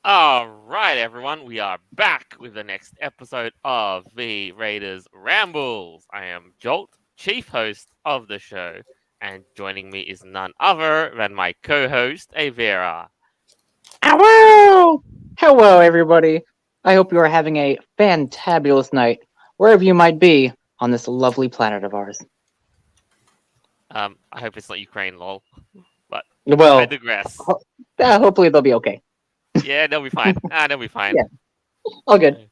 All right, everyone, we are back with the next episode of the Raiders Rambles. I am Jolt, chief host of the show, and joining me is none other than my co-host, Avera. Hello! Hello, everybody. I hope you are having a fantabulous night, wherever you might be on this lovely planet of ours. I hope it's not Ukraine, lol. But I Well, digress. hopefully they'll be okay. Yeah, they'll be fine. They'll be fine. Yeah. All good.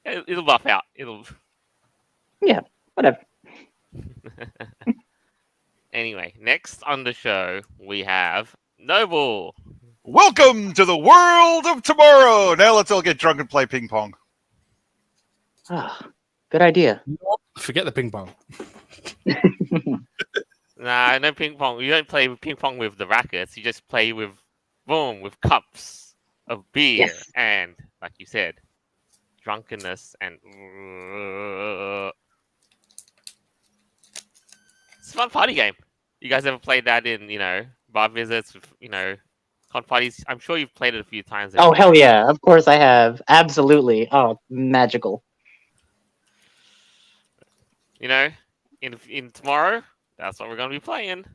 It'll buff out. It'll. Yeah, whatever. Anyway, next on the show we have Noble. Welcome to the world of tomorrow. Now let's all get drunk and play ping pong. Good idea. Forget the ping pong. Nah, no ping pong. You don't play ping pong with the rackets. You just play with cups of beer Yes. and, like you said, drunkenness and. It's a fun party game. You guys ever played that in, bar visits with, con parties? I'm sure you've played it a few times. Oh, hell yeah. Of course I have. Absolutely. Oh, magical. In tomorrow, that's what we're going to be playing.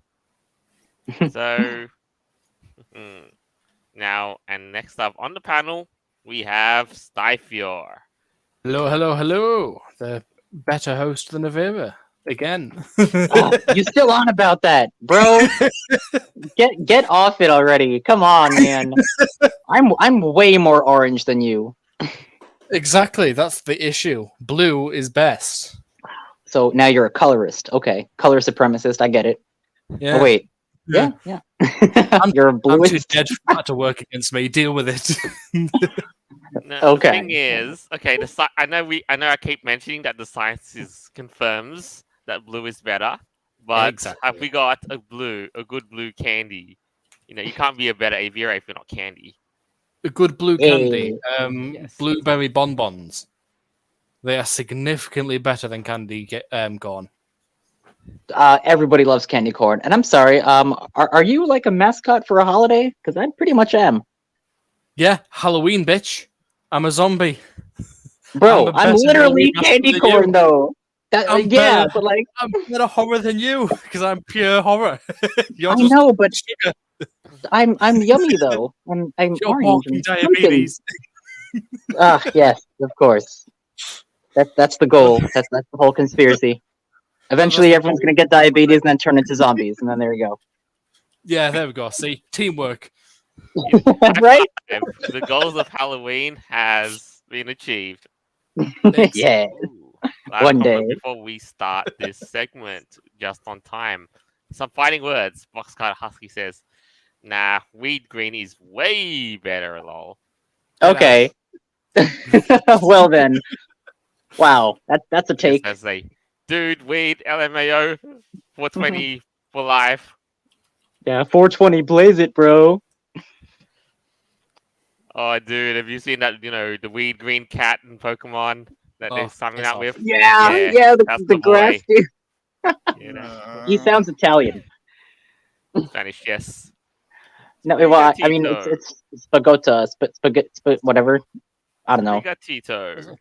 So, now, and next up on the panel, we have Styfior. Hello. The better host than Avera. Again. You still on about that, bro? Get off it already. Come on, man. I'm way more orange than you. Exactly, that's the issue. Blue is best. So now you're a colorist. Okay. Color supremacist. I get it. Yeah. Oh, wait. Yeah. You're a I'm blue. too dead for that to work against me. Deal with it. No, Okay. The thing is, okay, I know I keep mentioning that the science confirms that blue is better, but Exactly. have we got a good blue candy? You can't be a better Aviator if you're not candy. A good blue candy. Yes. Blueberry bonbons. They are significantly better than candy corn. Everybody loves candy corn, and I'm sorry. Are you like a mascot for a holiday? Because I pretty much am, Yeah, Halloween, bitch. I'm a zombie. bro. I'm a I'm better literally Halloween master candy than corn, you. though. I'm Yeah, better. but like I'm better horror than you because I'm pure horror. You're I just know, but sugar. I'm yummy though. I'm You're orange walking and pumpkin. diabetes. Yes, of course. That's the goal. That's the whole conspiracy. Eventually, the everyone's goal. gonna get diabetes and then turn into zombies, and then there you go. Yeah, there we go. See, teamwork. Right? The goals of Halloween has been achieved. Yeah. Ooh, One comment day. before we start this segment, just on time. Some fighting words. Boxcar Husky says, "Nah, weed green is way better, lol." Okay. Well then. Wow, that's a Just take. as they, dude, weed, LMAO, 420 for life. Yeah, 420, blaze it, bro. Oh, dude, have you seen that? The weed green cat in Pokemon that they're Oh, coming piss out off. with. Yeah, that's the grass boy. dude. Yeah, He sounds Italian. Spanish, yes. No, well, I mean Sprigatito. it's spagota, spaghetti, whatever. I don't know. Sprigatito.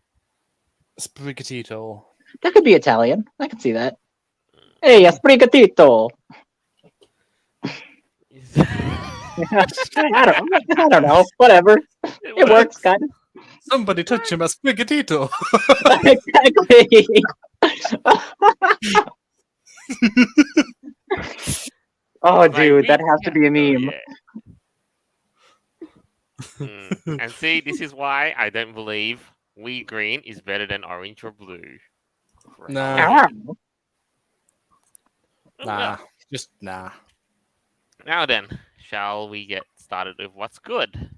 Sprigatito. That could be Italian. I can see that. Hey, sprigatito. I don't know. Whatever. It works, kind of. Somebody touch him, a Sprigatito. Exactly. Oh, Like, dude, that weed has to be a cat, meme. yeah. And see, this is why I don't believe weed green is better than orange or blue. Nah. Halloween. Ah. Oh, Nah, well. just nah. Now then, shall we get started with what's good?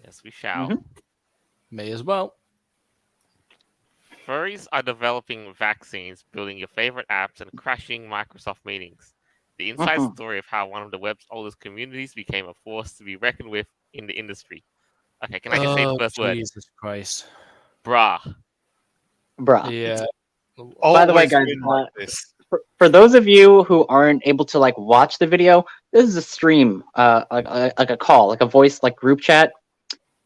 Yes, we shall. Mhm. May as well. Furries are developing vaccines, building your favorite apps, and crashing Microsoft meetings. The inside Mhm. story of how one of the web's oldest communities became a force to be reckoned with in the industry. Okay, can I just say the first word? Jesus Christ. Bruh. Bruh. Yeah. By the way, Always guys, been like this. For those of you who aren't able to like watch the video, this is a stream, like a call, like a voice, like group chat.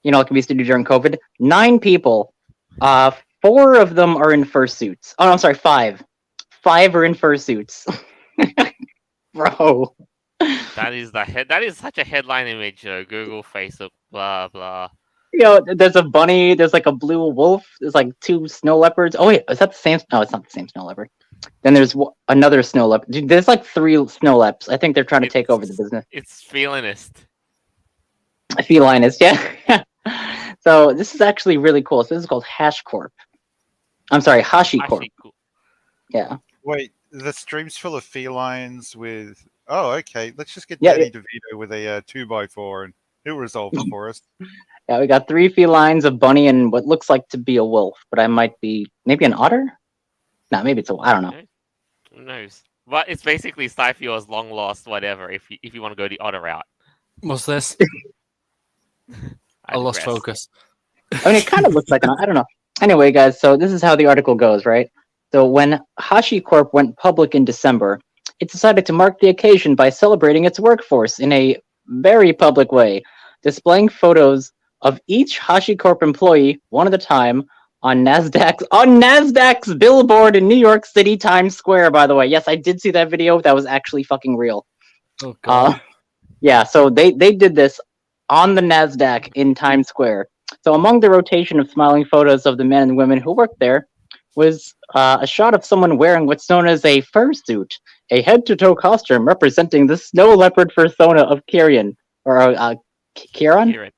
Like we used to do during COVID. 9 people. 4 of them are in fursuits. Oh, no, I'm sorry, 5. 5 are in fursuits. Bro. That is that is such a headline image. Google, Facebook, blah blah. There's a bunny. There's like a blue wolf. There's like 2 snow leopards. Oh wait, is that the same? No, it's not the same snow leopard. Then there's another snow leopard. Dude, there's like 3 snow leops. I think they're trying to take over the business. It's felinist. Felinist, yeah. So this is actually really cool. So this is called Hash Corp. I'm sorry, Hashi Corp. Cool. Yeah. Wait, the stream's full of felines with. Oh, okay. Let's just get Yeah, Danny DeVito with a 2x4 and he'll resolve it for us. Yeah, we got 3 felines, a bunny, and what looks like to be a wolf, but I might be maybe an otter. No, maybe it's I don't know. Who knows? But it's basically Scythia's long lost whatever. If you want to go the otter route. What's this? I lost focus. I mean, it kind of looks like I don't know. Anyway, guys, so this is how the article goes, right? So when Hashi Corp went public in December, it decided to mark the occasion by celebrating its workforce in a very public way, displaying photos of each Hashi Corp employee one at a time on Nasdaq's billboard in New York City Times Square. By the way, yes, I did see that video. That was actually fucking real. Oh god. Yeah, so they did this on the Nasdaq in Times Square. So among the rotation of smiling photos of the men and women who worked there was a shot of someone wearing what's known as a fursuit, a head-to-toe costume representing the snow leopard persona of Kieran, or Kieran?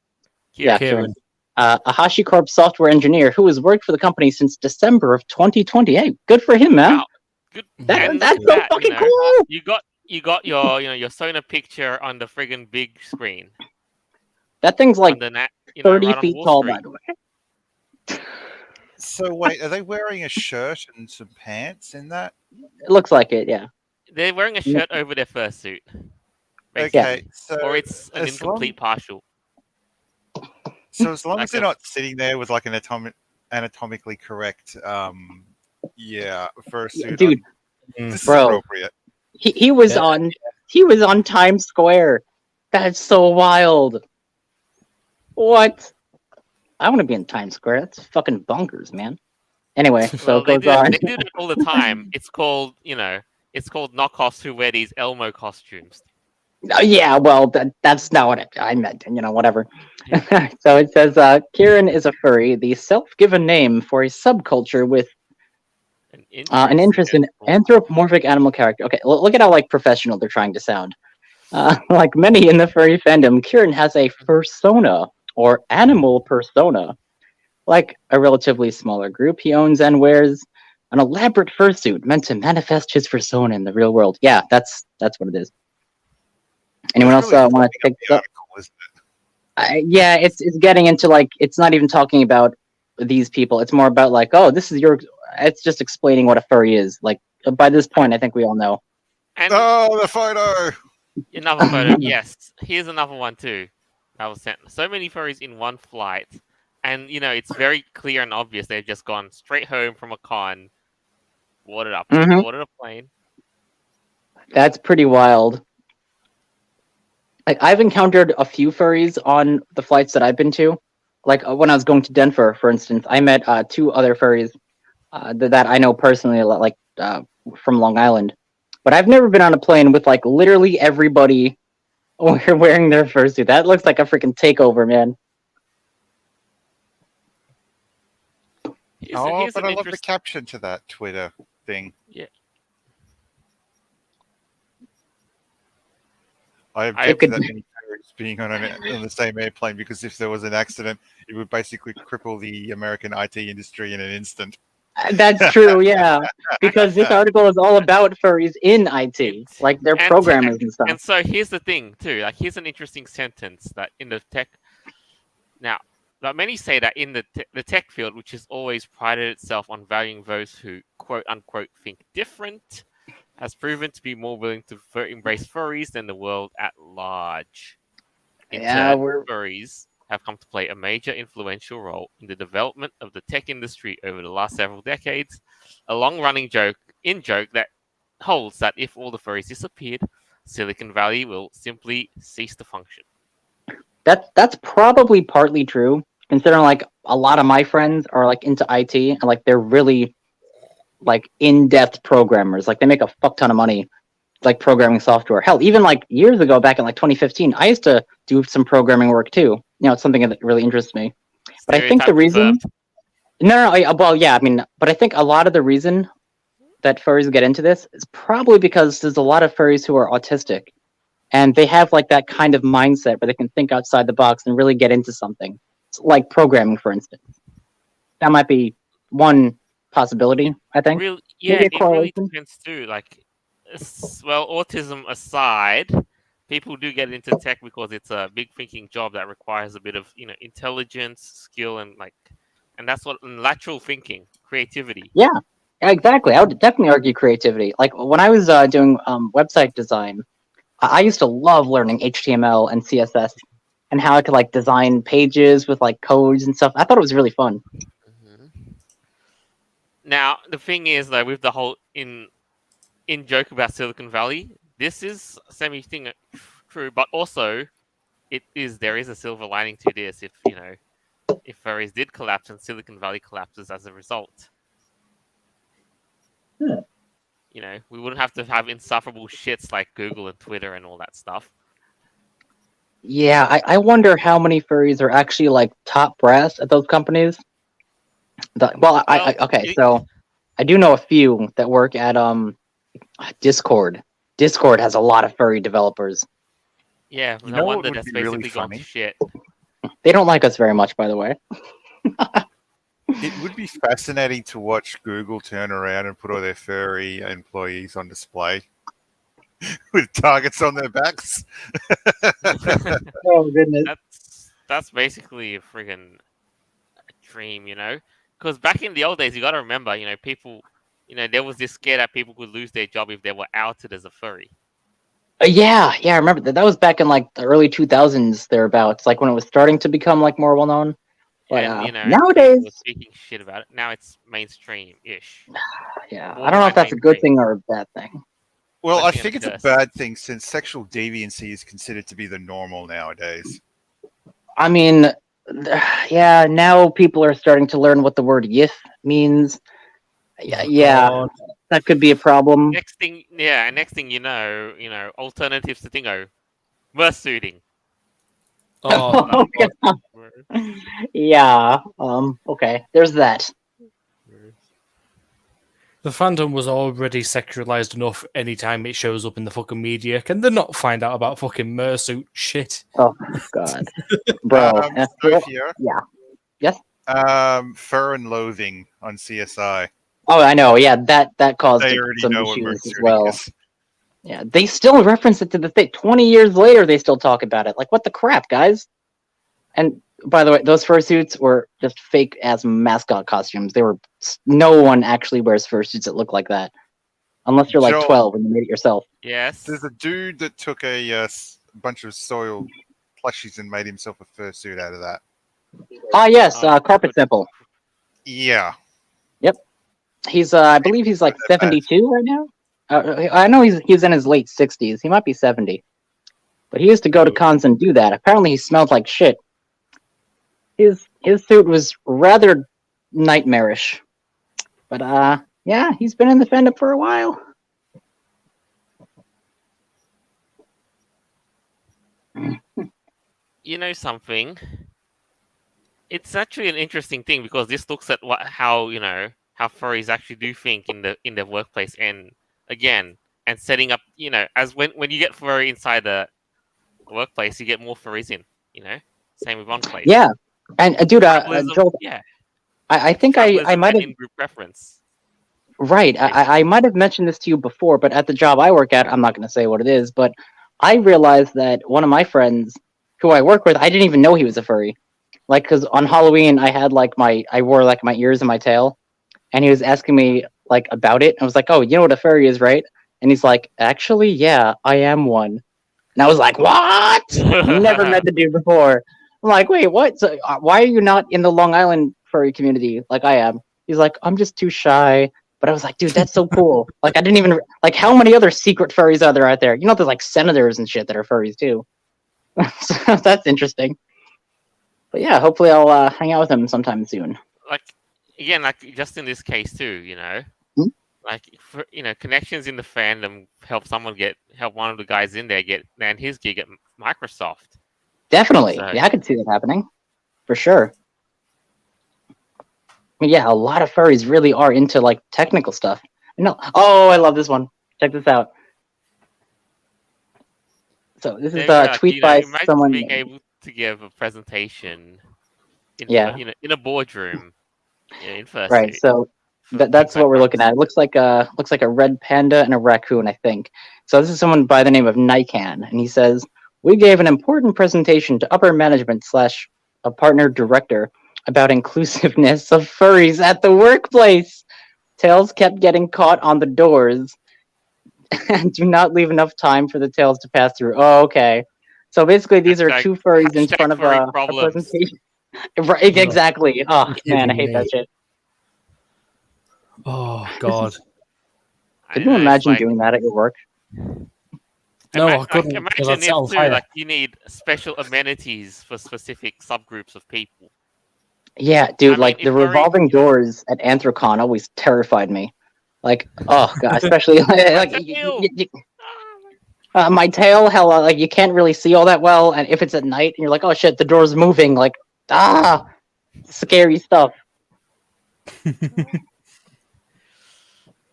Yeah, Kieran. A HashiCorp software engineer who has worked for the company since December of 2020. Hey, good for him, man. Wow. Good. That's so fucking cool. You got your Sona picture on the friggin' big screen. That thing's like 30 right feet tall, by the way. So wait, are they wearing a shirt and some pants in that? It looks like it, yeah. They're wearing a shirt over their fursuit. Okay, so Or it's an incomplete partial. So as long as they're not sitting there with like an anatomically correct, fursuit, dude, this bro, is appropriate. He was on Times Square. That's so wild. What? I want to be in Times Square. That's fucking bonkers, man. Anyway, so it goes on. They do it all the time. It's called knockoffs who wear these Elmo costumes. Yeah, well, that's not what I meant. Whatever. So it says, Kieran is a furry, the self-given name for a subculture with an interest in anthropomorphic animal character. Okay, look at how professional they're trying to sound. Like many in the furry fandom, Kieran has a fursona, or animal persona. Like a relatively smaller group, he owns and wears an elaborate fursuit meant to manifest his persona in the real world. Yeah, that's what it is. Anyone else want to take the article, isn't it? Yeah, it's getting into it's not even talking about these people. It's more about this is it's just explaining what a furry is. By this point, I think we all know. And the photo! Another photo, yes. Here's another one too. I was sent so many furries in one flight. And, it's very clear and obvious they've just gone straight home from a con, boarded a plane. That's pretty wild. I've encountered a few furries on the flights that I've been to. When I was going to Denver, for instance, I met 2 other furries that I know personally, from Long Island. But I've never been on a plane with literally everybody wearing their fursuit. That looks like a freaking takeover, man. But I love the caption to that Twitter thing. Yeah. I object to that many furries being on the same airplane because if there was an accident, it would basically cripple the American IT industry in an instant. That's true, yeah. Because this article is all about furries in IT, their programmers and stuff. And so here's the thing too. Here's an interesting sentence that in the tech. Now, many say that in the tech field, which has always prided itself on valuing those who quote unquote think different, has proven to be more willing to embrace furries than the world at large. Furries have come to play a major influential role in the development of the tech industry over the last several decades. A long-running joke that holds that if all the furries disappeared, Silicon Valley will simply cease to function. That's probably partly true, considering like a lot of my friends are like into IT and like they're really like in-depth programmers. Like they make a fuck ton of money like programming software. Hell, even like years ago, back in like 2015, I used to do some programming work too. It's something that really interests me. But I think the Stereotype reason, confirmed. well, yeah, I mean, but I think a lot of the reason that furries get into this is probably because there's a lot of furries who are autistic, and they have like that kind of mindset where they can think outside the box and really get into something, like programming, for instance. That might be one possibility. I think. Yeah, Maybe a it really correlation. depends too. Like, well, autism aside, people do get into tech because it's a big thinking job that requires a bit of intelligence, skill, and that's what lateral thinking, creativity. Yeah, exactly. I would definitely argue creativity. Like when I was doing website design, I used to love learning HTML and CSS and how I could like design pages with like codes and stuff. I thought it was really fun. Mhm. Now the thing is though, with the whole in joke about Silicon Valley, this is semi thing true, but also there is a silver lining to this. If furries did collapse and Silicon Valley collapses as a result, we wouldn't have to have insufferable shits like Google and Twitter and all that stuff. Yeah, I wonder how many furries are actually like top brass at those companies. So I do know a few that work at Discord. Discord has a lot of furry developers. Yeah, You no know what wonder would that's be really basically gone to funny? shit. They don't like us very much, by the way. It would be fascinating to watch Google turn around and put all their furry employees on display with targets on their backs. Oh goodness. That's basically a friggin' dream, Because back in the old days, you got to remember, people, there was this scare that people could lose their job if they were outed as a furry. Yeah, I remember that. That was back in like the early 2000s thereabouts, like when it was starting to become like more well known. But And nowadays, people were speaking shit about it. Now it's mainstream-ish. yeah, I don't know if Borderline that's a good mainstream. thing or a bad thing. Well, I Blessing and think it's a curse. bad thing since sexual deviancy is considered to be the normal nowadays. I mean, yeah, now people are starting to learn what the word "yith" means. Yeah, God. that could be a problem. Next thing you know, alternatives to Dingo, mersuiting. Oh, Oh, yeah. Okay. There's that. the fandom was already sexualized enough anytime it shows up in the fucking media. Can they not find out about fucking mersuit shit? Oh God, bro. Sophia, Yeah. Yes. Fur and Loathing on CSI. Oh, I know. Yeah, that caused They already some know what issues as mersuiting well. is. Yeah, they still reference it to the thing. 20 years later, they still talk about it. Like, what the crap, guys? And by the way, those fursuits were just fake ass mascot costumes. No one actually wears fursuits that look like that, unless you're like Joel, 12 and you made it yourself. Yes. There's a dude that took a bunch of soiled plushies and made himself a fursuit out of that. Ah, yes, Oh, Carpet good. Simple. Yeah. He's, I believe he's like 72 right now. I know he's in his late 60s. He might be 70. But he used to go to cons and do that. Apparently, he smelled like shit. His suit was rather nightmarish. But yeah, he's been in the fandom for a while. You know something? It's actually an interesting thing because this looks at how furries actually do think in the workplace, and again, and setting up, as when you get furry inside the workplace, you get more furries in, same with one place. Yeah, and dude, Tribalism, Joel, yeah, I think I tribalism might and have in-group preference. right. I might have mentioned this to you before, but at the job I work at, I'm not going to say what it is, but I realized that one of my friends who I work with, I didn't even know he was a furry. Like, because on Halloween, I wore like my ears and my tail, and he was asking me like about it. I was like, "Oh, you know what a furry is, right?" And he's like, "Actually, yeah, I am one." And I was like, "What?" Never met the dude before. I'm like, "Wait, what? So, why are you not in the Long Island furry community like I am?" He's like, "I'm just too shy. But I was like, dude, that's so cool. Like, I didn't even like how many other secret furries are there out there? You know, there's like senators and shit that are furries too. So that's interesting. But yeah, hopefully I'll hang out with him sometime soon. Like again, like just in this case too, you know, Hmm? like for, connections in the fandom help one of the guys in there get land his gig at Microsoft. Definitely. So Yeah, I could see that happening. For sure. I mean, yeah, a lot of furries really are into like technical stuff. No. Oh, I love this one. Check this out. So this is there you go. a Like, tweet by imagine someone. being able to give a presentation Yeah. in a boardroom in Right. fursuit So for things that's like what we're looking at. It Microsoft. looks like a red panda and a raccoon, I think. So this is someone by the name of Nikan, and he says we gave an important presentation to upper management slash a partner director about inclusiveness of furries at the workplace. Tails kept getting caught on the doors and do not leave enough time for the tails to pass through. Oh, okay. So basically, these are Hashtag, two furries in hashtag front of furry a problems. presentation. Right, No. exactly. Oh man, I Kidding hate that me. shit. Oh god. Could I you know it's imagine like doing that at your work? No, I couldn't because imagine I'd set this on too. fire. Like you need special amenities for specific subgroups of people. Yeah, dude, I mean, like the if furry, revolving doors at Anthrocon always terrified me. Like, oh god, especially my like tail. my tail, hell, like you can't really see all that well, and if it's at night and you're like, oh shit, the door's moving, like, scary stuff.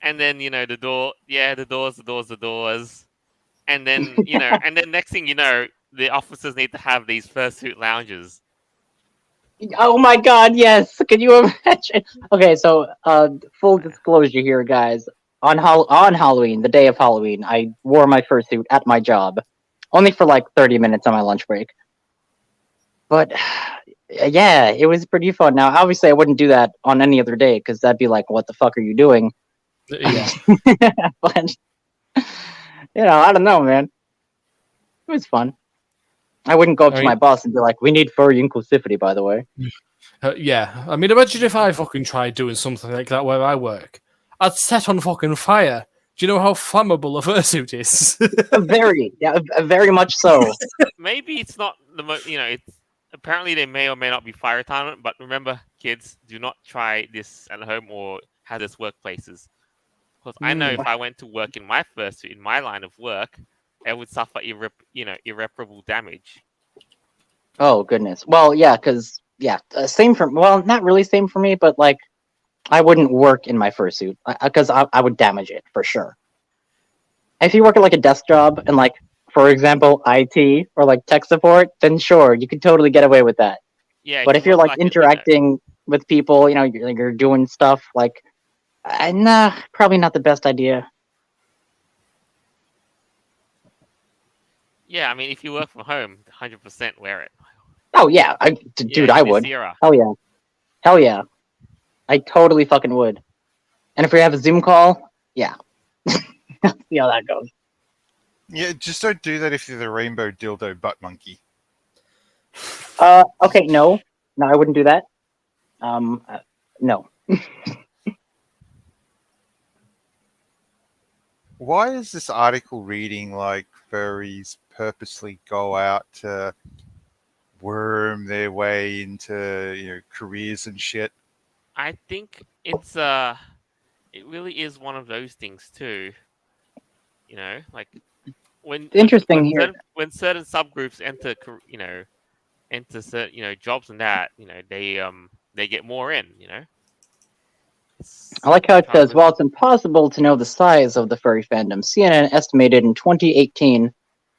And then the door. Yeah, the doors. And then and then next thing you know, the officers need to have these fursuit lounges. Oh my god, yes. Can you imagine? Okay, so full disclosure here, guys. On Halloween, the day of Halloween, I wore my fursuit at my job, only for like 30 minutes on my lunch break. But yeah, it was pretty fun. Now, obviously, I wouldn't do that on any other day because that'd be like, what the fuck are you doing? Yeah. But I don't know, man. It was fun. I wouldn't go up I to mean, my boss and be like, "We need furry inclusivity," by the way. yeah. I mean, imagine if I fucking tried doing something like that where I work. I'd set on fucking fire. Do you know how flammable a fursuit is? Very, yeah, very much so. Maybe it's not the it's apparently they may or may not be fire retardant, but remember, kids, do not try this at home or hazardous workplaces. Because I know if I went to work in my fursuit in my line of work, it would suffer irreparable damage. Oh goodness. Well, yeah, because same for well, not really same for me, but like I wouldn't work in my fursuit because I would damage it for sure. If you work at like a desk job and like, for example, IT or like tech support, then sure, you could totally get away with that. Yeah, But if you if you're work like like interacting with people, you're doing stuff like, nah, probably not the best idea. yeah, I mean, if you work from home, 100% wear it. Oh yeah, Yeah, dude, I in this would. era. Hell yeah, I totally fucking would. And if we have a Zoom call, yeah, see how that goes. Yeah, just don't do that if you're the rainbow dildo butt monkey. Okay, no, I wouldn't do that. No. Why is this article reading like furries purposely go out to worm their way into careers and shit? I think it really is one of those things too. Like when Interesting here. when certain subgroups enter certain jobs and that they get more in. I like how it Trying to says, while it's impossible to know the size of the furry fandom, CNN estimated in 2018,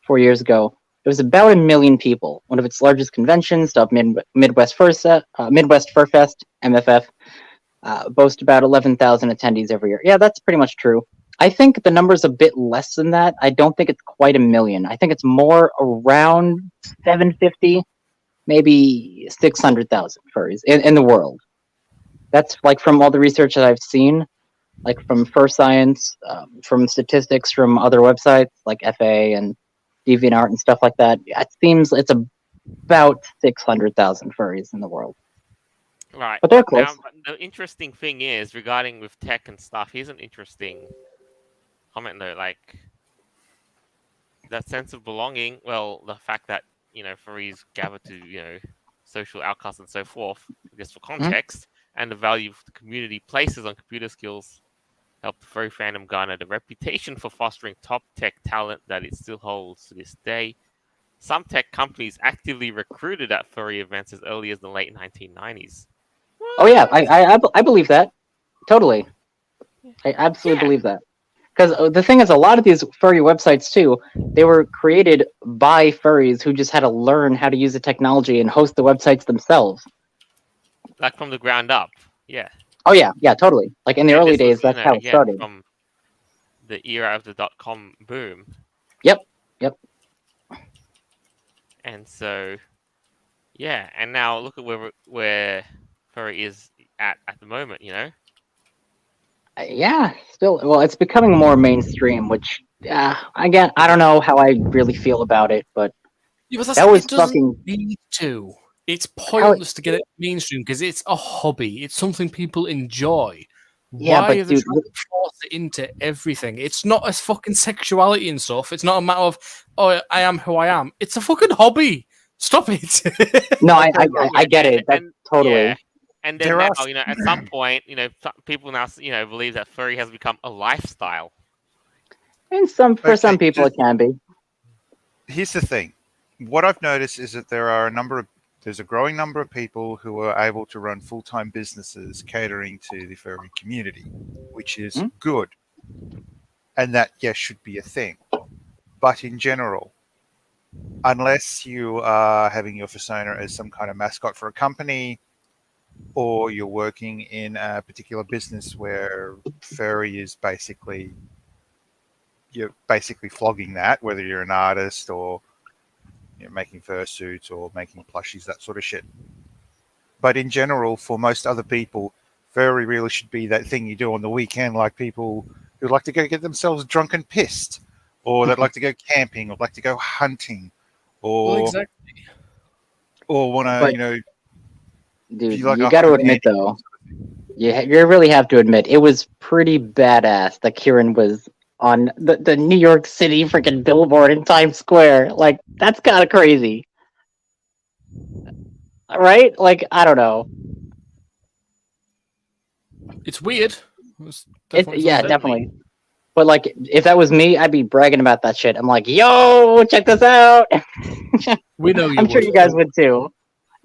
4 years ago, it was about 1 million people. One of its largest conventions, dubbed Midwest Fur Fest, MFF, boasts about 11,000 attendees every year. Yeah, that's pretty much true. I think the number's a bit less than that. I don't think it's quite 1 million. I think it's more around 750, maybe 600,000 furries in the world. That's like from all the research that I've seen, like from Fur Science, from statistics from other websites like FA and DeviantArt and stuff like that. It seems it's about 600,000 furries in the world. Right. But they're close. Now, the interesting thing is regarding with tech and stuff. Here's an interesting comment though. Like that sense of belonging. Well, the fact that furries gather to social outcasts and so forth. I guess for context, and the value the community places on computer skills helped the furry fandom garner the reputation for fostering top tech talent that it still holds to this day. Some tech companies actively recruited at furry events as early as the late 1990s. Oh yeah, I believe that totally. I absolutely believe that. Because the thing is, a lot of these furry websites too, they were created by furries who just had to learn how to use the technology and host the websites themselves. Like from the ground up, yeah. Oh yeah, totally. Like in the early this was, days, that's how it started. From the era of the .com boom. Yep. And so, yeah, and now look at where furry is at the moment. Yeah, still, well, it's becoming more mainstream, which again, I don't know how I really feel about it, but Yeah, but that was it doesn't fucking. need to. It's pointless to get it mainstream because it's a hobby. It's something people enjoy. Yeah, Why but are they dude, trying to force it into everything? It's not a fucking sexuality and stuff. It's not a matter of, oh, I am who I am. It's a fucking hobby. Stop it. no, Okay, look, I get it. That's totally. Yeah. And then There now, are at some point, people now, believe that furry has become a lifestyle. And for some people, it can be. Here's the thing. What I've noticed is that there's a growing number of people who are able to run full-time businesses catering to the furry community, which is good. And that, yes, should be a thing. But in general, unless you are having your persona as some kind of mascot for a company, or you're working in a particular business where furry is you're basically flogging that, whether you're an artist or making fursuits or making plushies, that sort of shit. But in general, for most other people, furry really should be that thing you do on the weekend, like people who like to go get themselves drunk and pissed, or that like to go camping, or like to go hunting, or Well, exactly. or want But- to Dude, be like you a got to home admit nanny. though, you really have to admit it was pretty badass that Kieran was on the New York City freaking billboard in Times Square. Like that's kind of crazy, right? Like I don't know. It's weird. Yeah, definitely. But like, if that was me, I'd be bragging about that shit. I'm like, yo, check this out. We know you I'm sure would. you guys would too.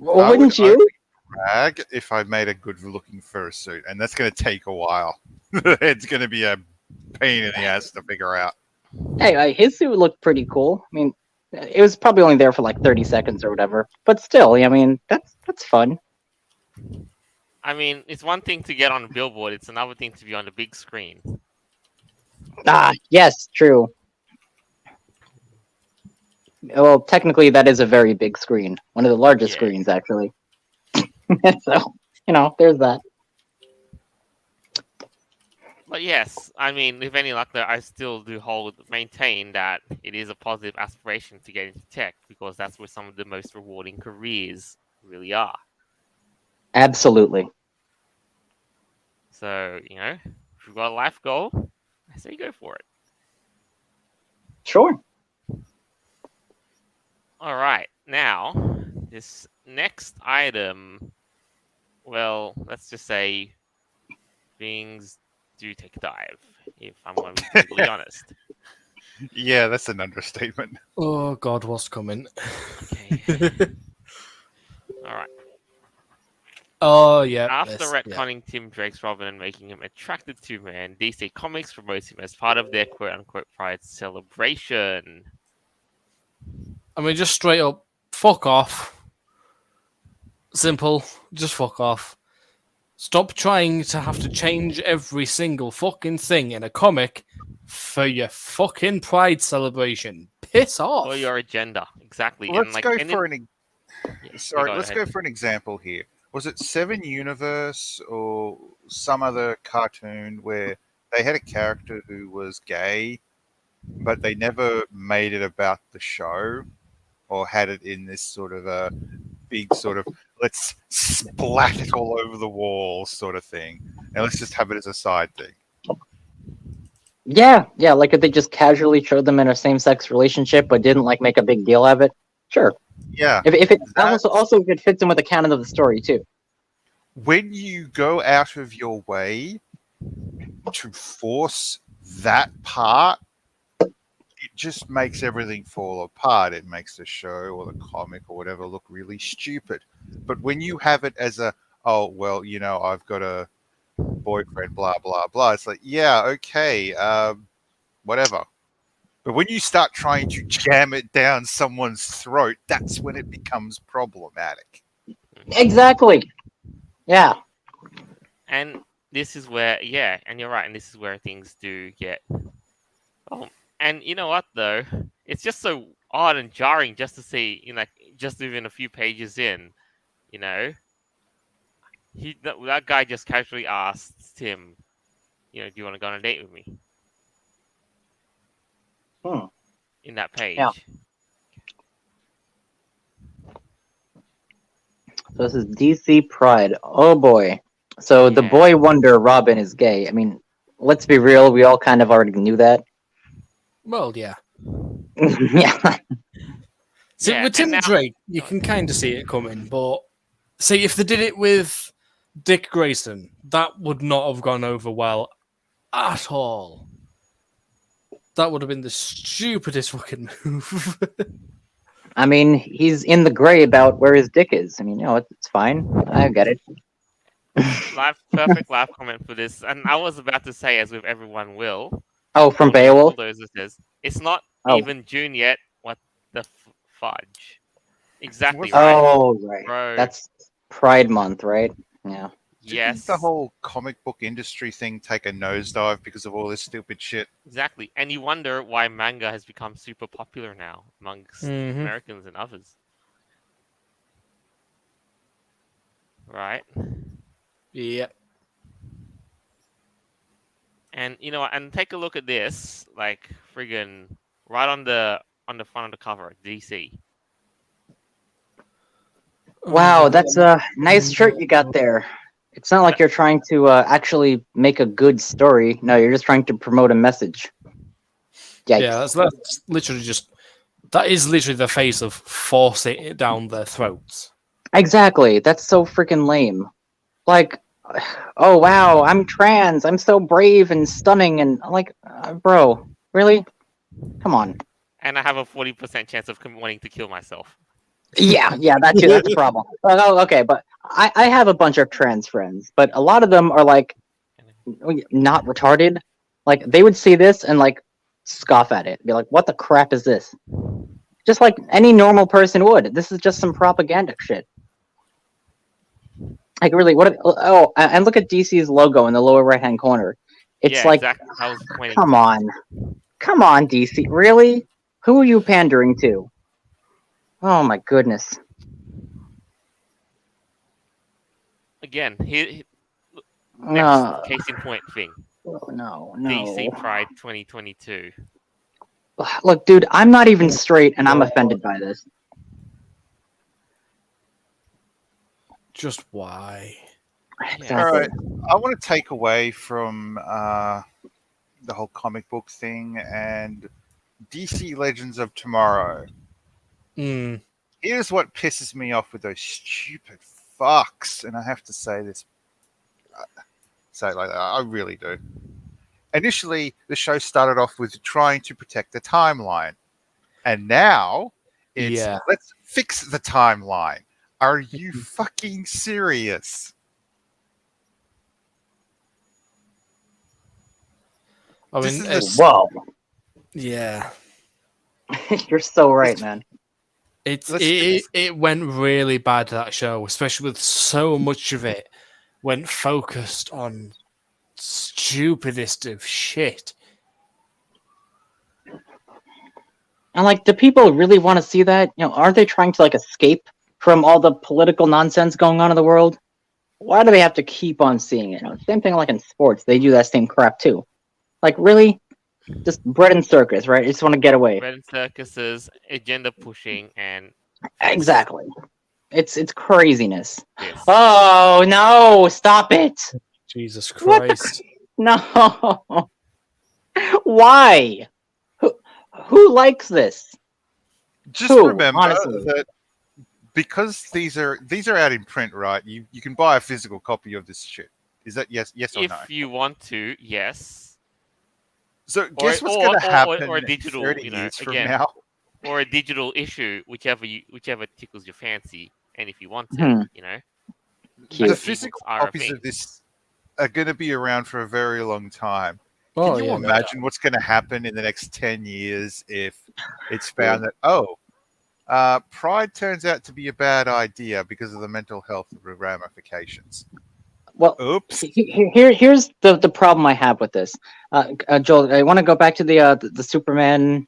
I Wouldn't would you? only brag if I made a good-looking fursuit, and that's going to take a while. It's going to be a pain in the ass to figure out. Hey, his suit looked pretty cool. I mean, it was probably only there for like 30 seconds or whatever. But still, I mean, that's fun. I mean, it's one thing to get on a billboard; it's another thing to be on the big screen. Yes, true. Well, technically, that is a very big screen. One of the largest screens, actually. So, there's that. But yes, I mean, with any luck, though, I still do maintain that it is a positive aspiration to get into tech because that's where some of the most rewarding careers really are. Absolutely. So, if you've got a life goal, I say go for it. Sure. All right. Now, this next item, well, let's just say things do take a dive, if I'm going to be completely honest. Yeah, that's an understatement. Oh God, what's coming? Okay. All right. Oh yeah. After retconning Tim Drake's Robin and making him attracted to man, DC Comics promotes him as part of their quote-unquote Pride celebration. I mean, just straight up, fuck off. Simple, just fuck off. Stop trying to have to change every single fucking thing in a comic for your fucking Pride celebration. Piss off. For your agenda, exactly. Let's go for an example here. Was it Seven Universe or some other cartoon where they had a character who was gay, but they never made it about the show or had it in this sort of a big sort of let's splat it all over the wall sort of thing, and let's just have it as a side thing. Yeah, yeah. Like if they just casually showed them in a same-sex relationship, but didn't like make a big deal of it. Sure. Yeah, If it that's also if it fits in with the canon of the story too. when you go out of your way to force that part, it just makes everything fall apart. It makes the show or the comic or whatever look really stupid. But when you have it as a, oh, well, I've got a boyfriend, blah, blah, blah, it's like, yeah, okay, whatever. But when you start trying to jam it down someone's throat, that's when it becomes problematic. Exactly. Yeah. And this is where, yeah, and you're right, and this is where things do get. Oh, and you know what though? It's just so odd and jarring just to see, like, just even a few pages in, you know, that guy just casually asks Tim, do you want to go on a date with me? Hmm. In that page. Yeah. So this is DC Pride. Oh boy. So the Yeah. boy wonder Robin is gay. I mean, let's be real. We all kind of already knew that. Well, yeah. Yeah. See, Yeah, with and Tim now- Drake, you can kind of see it coming, but see, if they did it with Dick Grayson, that would not have gone over well at all. That would have been the stupidest fucking move. I mean, he's in the gray about where his dick is. I mean, it's fine. I get it. Perfect live comment for this. And I was about to say, as with everyone will. Oh, from Beowulf? Bulldozer says, it's not Oh. even June yet. What the fudge? Exactly right. Oh, right. Bro. That's Pride Month, right? Yeah. Didn't Yes. the whole comic book industry thing take a nosedive because of all this stupid shit? Exactly. And you wonder why manga has become super popular now amongst Americans and others. Right? Yep. And you know what? And take a look at this, like friggin' right on the front of the cover, DC. Wow, that's a nice shirt you got there. It's not like you're trying to actually make a good story. No, you're just trying to promote a message. Yikes. Yeah, that's literally just. That is literally the face of forcing it down their throats. Exactly. That's so freaking lame. Like, oh wow, I'm trans. I'm so brave and stunning, and like, bro, really? Come on. And I have a 40% chance of wanting to kill myself. Yeah, that too. That's a problem. Oh, okay, but I have a bunch of trans friends, but a lot of them are like not retarded. Like they would see this and like scoff at it, be like, "What the crap is this?" Just like any normal person would. This is just some propaganda shit. Like really, what? Oh, and look at DC's logo in the lower right-hand corner. It's like, exactly. I was pointing come to on, DC, really? Who are you pandering to? Oh my goodness. Again, next case in point thing. No. DC Pride 2022. Look, dude, I'm not even straight, and I'm offended by this. Just why? Exactly. All right, I want to take away from the whole comic book thing and DC Legends of Tomorrow. Here's what pisses me off with those stupid fucks, and I have to say this, say it like that, I really do. Initially, the show started off with trying to protect the timeline, and now it's let's fix the timeline. Are you fucking serious? I mean, whoa. Yeah. You're so right, man. It went really bad, that show, especially with so much of it went focused on stupidest of shit. And like, do people really want to see that? Aren't they trying to like escape from all the political nonsense going on in the world? Why do they have to keep on seeing it? Same thing like in sports, they do that same crap too. Like, really? Just bread and circus, right? You just want to get away. Bread and circuses, agenda pushing, and Exactly. It's craziness. This. Oh no! Stop it! Jesus What the Christ. No. Why? Who likes this? Just Who, remember honestly? that because these are out in print, right? You can buy a physical copy of this shit. Is that yes or no? If you want to, yes. So guess what's going to happen Or a digital, 30 years from again, now? or a digital issue, whichever tickles your fancy, and if you want it, Hmm. The Cute. physical ebooks are a copies thing. of this are going to be around for a very long time. Oh, Can you yeah, no imagine what's going to happen in the next 10 years if it's Yeah. found that, pride turns out to be a bad idea because of the mental health ramifications? Well, Oops. here's the problem I have with this. Joel, I want to go back to the Superman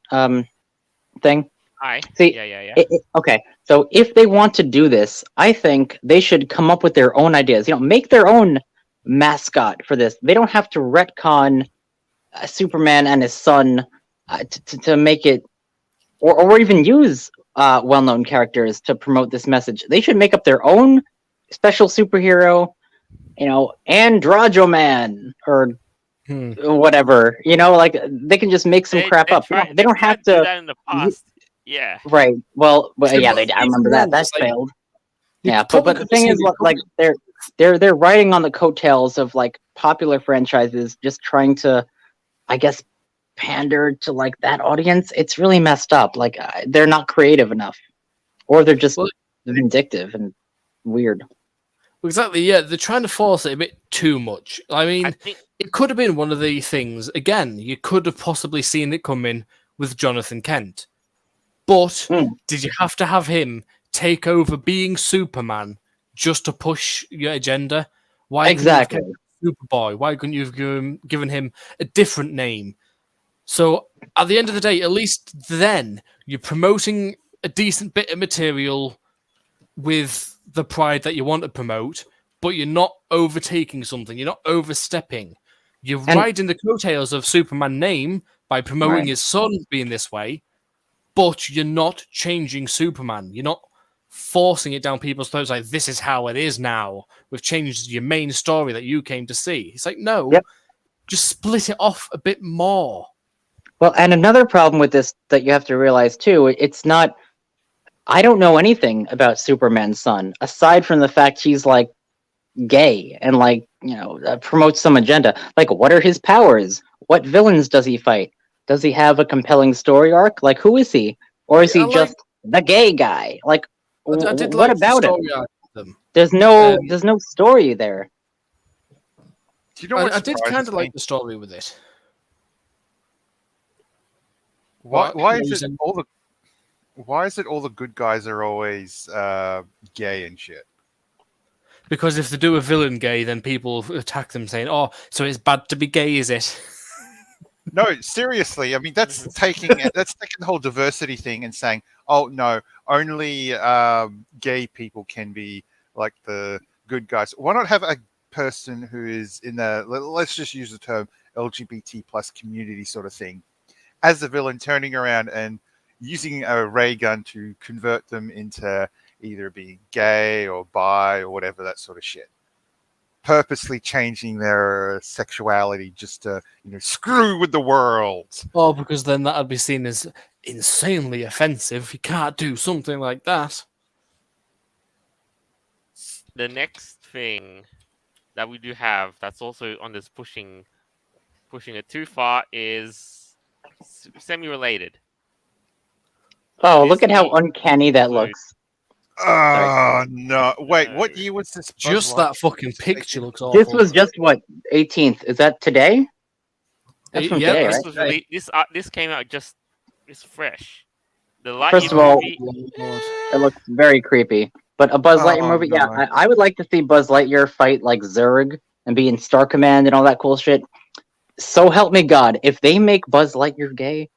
thing. Aye. See, Yeah. okay. So if they want to do this, I think they should come up with their own ideas. Make their own mascot for this. They don't have to retcon Superman and his son to make it, or even use well-known characters to promote this message. They should make up their own special superhero. Androjo Man or Hmm. whatever. Like they can just make some crap up. They don't have do to. that in the past. Yeah. Right. Well, See, yeah, but I remember even that. then, That it's like, failed. you Yeah, probably but the could've thing seen is, it like coming. they're riding on the coattails of like popular franchises, just trying to, I guess, pander to like that audience. It's really messed up. Like they're not creative enough, or they're just Well- vindictive and weird. Exactly, yeah. They're trying to force it a bit too much. I mean, I think it could have been one of the things. Again, you could have possibly seen it coming with Jonathan Kent. But Hmm. did you have to have him take over being Superman just to push your agenda? Why Exactly. couldn't you have kept Superboy? Why couldn't you have given him a different name? So at the end of the day, at least then you're promoting a decent bit of material with the pride that you want to promote, but you're not overtaking something. You're not overstepping. You're And riding the coattails of Superman name by promoting right. his son being this way, but you're not changing Superman. You're not forcing it down people's throats like this is how it is now. We've changed your main story that you came to see. It's like, no, Yep. just split it off a bit more. Well, and another problem with this that you have to realize too, it's not. I don't know anything about Superman's son aside from the fact he's like gay and like promotes some agenda. Like, what are his powers? What villains does he fight? Does he have a compelling story arc? Like, who is he? Or is I he just the gay guy? Like, I did what like the about him? story arc of them. There's no story there. Do you know what I did surprises kind of me? like the story with it. Why What? is it all the good guys are always gay and shit? Because if they do a villain gay, then people attack them saying, "Oh, so it's bad to be gay, is it?" No, seriously. I mean, that's taking the whole diversity thing and saying, "Oh no, only gay people can be like the good guys." Why not have a person who is in the let's just use the term LGBT plus community sort of thing as the villain, turning around and using a ray gun to convert them into either being gay or bi or whatever, that sort of shit. Purposely changing their sexuality just to, screw with the world. Oh, because then that'd be seen as insanely offensive. You can't do something like that. the next thing that we do have that's also on this pushing it too far is semi-related. Oh, look at how Disney uncanny that includes- looks. Oh, no. Wait, No. what year was this? Just Buzz that fucking Lightyear picture taken? looks awful. This was just what 18th. Is that today? That's from Yeah, today, that's right? This was really this came out it's fresh. The Lightyear First of all, movie, It looks very creepy. But a Buzz Lightyear Oh, movie, yeah, no. I would like to see Buzz Lightyear fight like Zurg and be in Star Command and all that cool shit. So help me God, if they make Buzz Lightyear gay,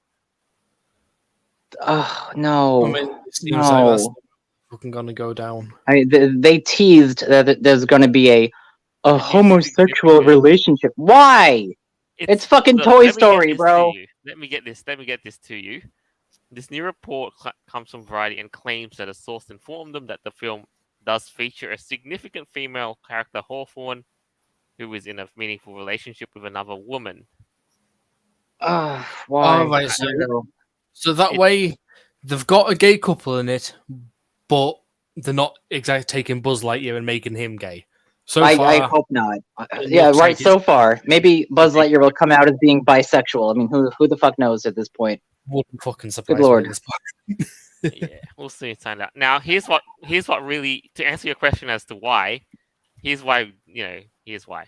oh no, I mean, it seems like that's no. fucking gonna go down. They teased that there's going to be a needs to be homosexual significant. relationship. Why? It's fucking look, Toy let me get Story, this bro. to you. Let me get this to you. This new report comes from Variety and claims that a source informed them that the film does feature a significant female character, Hawthorne, who is in a meaningful relationship with another woman. Why? Oh, right, I don't know. So that It- way, they've got a gay couple in it, but they're not exactly taking Buzz Lightyear and making him gay. So I far, hope not. it Yeah, looks right. like So it's far, maybe Buzz Lightyear will come out as being bisexual. I mean, who the fuck knows at this point? wouldn't fucking Good surprise me lord. at this point. yeah, we'll soon find out. Now, here's what really, to answer your question as to why. Here's why. Here's why.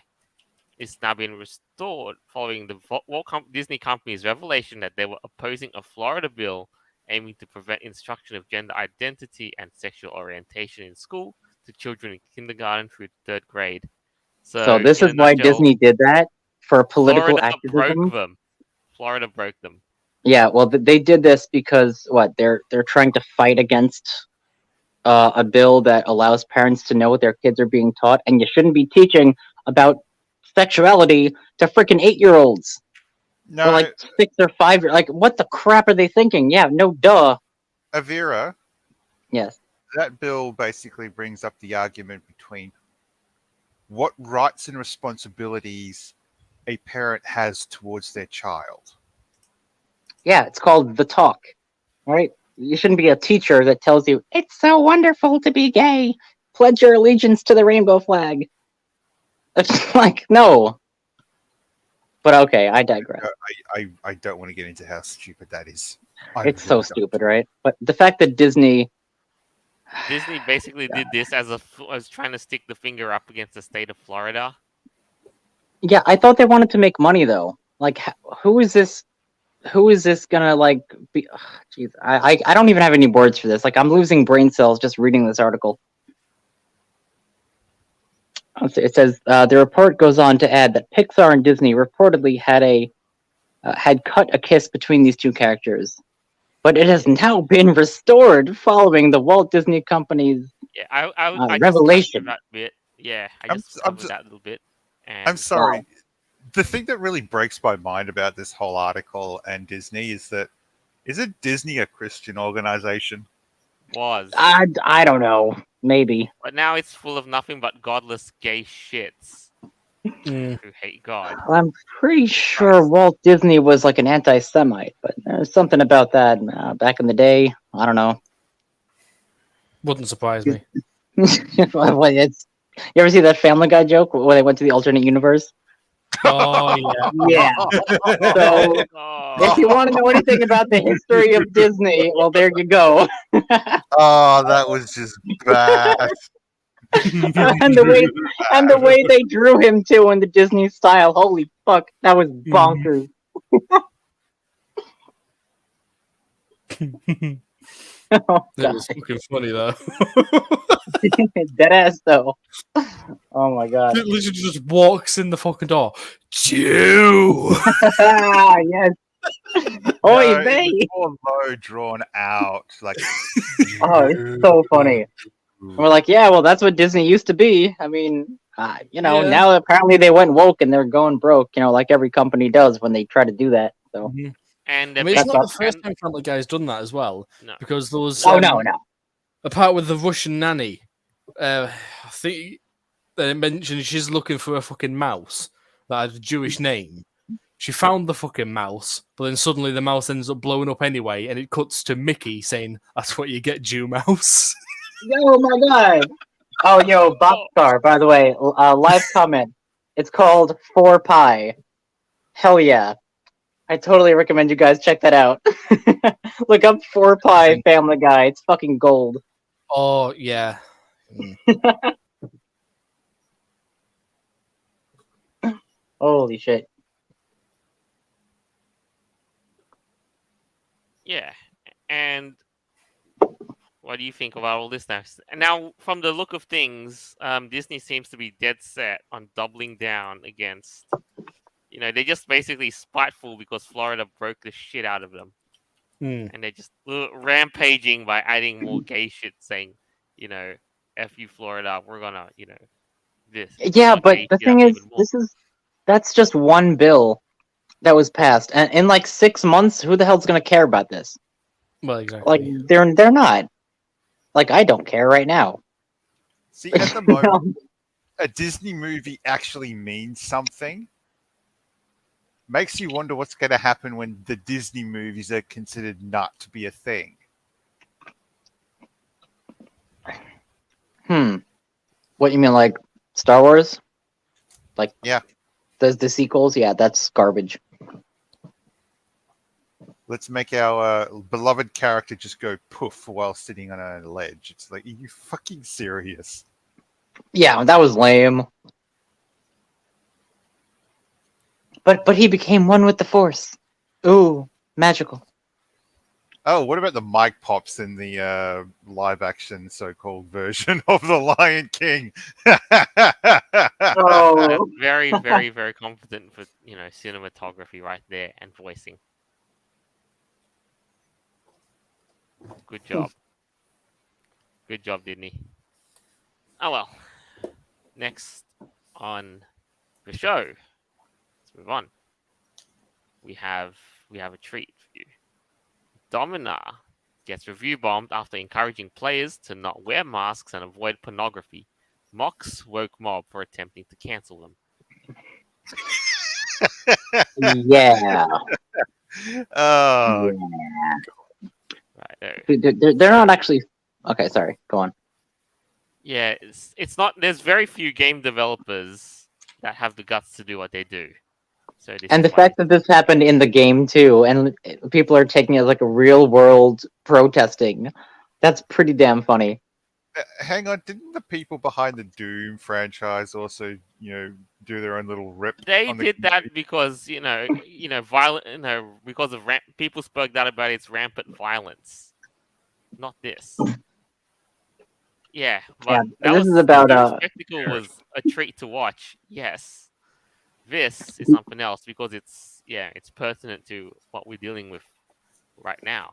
It's now been restored following the Disney company's revelation that they were opposing a Florida bill aiming to prevent instruction of gender identity and sexual orientation in school to children in kindergarten through third grade. So So, this in is a why nutshell, Disney did that for political Florida broke activism. them. Florida broke them. Yeah, well, they did this because what they're trying to fight against a bill that allows parents to know what their kids are being taught, and you shouldn't be teaching about sexuality to freaking 8-year-olds No, or like 6 or 5. Like, what the crap are they thinking? Yeah, no, duh. Avira, Yes. that bill basically brings up the argument between what rights and responsibilities a parent has towards their child. Yeah, it's called The Talk. Right? You shouldn't be a teacher that tells you it's so wonderful to be gay. Pledge your allegiance to the rainbow flag. It's like, no. But okay, I digress. I don't want to get into how stupid that is. It's so stupid, right? But the fact that Disney basically did this as trying to stick the finger up against the state of Florida. Yeah, I thought they wanted to make money though. Like, who is this? Who is this gonna like be? Jeez, I don't even have any words for this. Like, I'm losing brain cells just reading this article. It says the report goes on to add that Pixar and Disney reportedly had cut a kiss between these two characters, but it has now been restored following the Walt Disney Company's Yeah, I revelation. Just that bit. Yeah, I I'm- just I'm covered s- that little bit. And I'm sorry. The thing that really breaks my mind about this whole article and Disney is that isn't Disney a Christian organization? was, I don't know. Maybe. but now it's full of nothing but godless gay shits Mm. who hate God. I'm pretty sure Walt Disney was like an anti-Semite, but there's something about that back in the day. I don't know. Wouldn't surprise me. Well, you ever see that Family Guy joke where they went to the alternate universe? Oh yeah. Yeah. So Oh, if you want to know anything about the history of Disney, well, there you go. Oh, that was just bad. and the way they drew him too in the Disney style. Holy fuck, that was bonkers. Oh, It was fucking funny though. dead ass though. Oh my god. It literally just walks in the fucking door. Jew. Yes. Oy No, vey. it was more low drawn out. Like, Oh, it's so funny. And we're like, yeah, well, that's what Disney used to be. I mean, Yeah. now apparently they went woke and they're going broke. Like every company does when they try to do that. So. and I mean, it's That's not up- the first time Family Guy's done that as well. No. Because there was Oh no. a part with the Russian nanny. I think they mentioned she's looking for a fucking mouse that had a Jewish name. She found the fucking mouse, but then suddenly the mouse ends up blowing up anyway, and it cuts to Mickey saying, "That's what you get, Jew mouse." Oh my god. Oh, yo, Boxcar, by the way, live comment. It's called 4Pi. Hell yeah. I totally recommend you guys check that out. Look up 4Pi Family Guy. It's fucking gold. Oh yeah. Holy shit. Yeah, and what do you think about all this now? And now, from the look of things, Disney seems to be dead set on doubling down against. They're just basically spiteful because Florida broke the shit out of them, and they're just rampaging by adding more gay shit, saying, "F you, Florida, we're gonna, this." Yeah, but the thing is, that's just one bill that was passed, and in like 6 months, who the hell's gonna care about this? Well, exactly. Like, they're not. Like, I don't care right now. See, at the moment, a Disney movie actually means something. Makes you wonder what's going to happen when the Disney movies are considered not to be a thing. What you mean, like Star Wars? Like Yeah. the sequels? Yeah, that's garbage. Let's make our beloved character just go poof while sitting on a ledge. It's like, are you fucking serious? Yeah, that was lame. But he became one with the Force. Ooh, magical. Oh, what about the mic pops in the live action so-called version of The Lion King? Oh, Very, very, very competent for cinematography right there and voicing. Good job. Good job, Disney. Oh well. Next on the show, let's move on. We have a treat for you. Domina gets review bombed after encouraging players to not wear masks and avoid pornography. Mocks woke mob for attempting to cancel them. yeah. Oh, Right. They're not actually. Okay, sorry. Go on. Yeah, it's not. There's very few game developers that have the guts to do what they do. So And the fact that this happened in the game too, and people are taking it like a real world protesting, that's pretty damn funny. hang on, didn't the people behind the Doom franchise also, do their own little rip? they on the did that because violent, because of people spoke that about its rampant violence. Not this. Yeah, but this is about the spectacle was a treat to watch. Yes, this is something else because it's pertinent to what we're dealing with right now.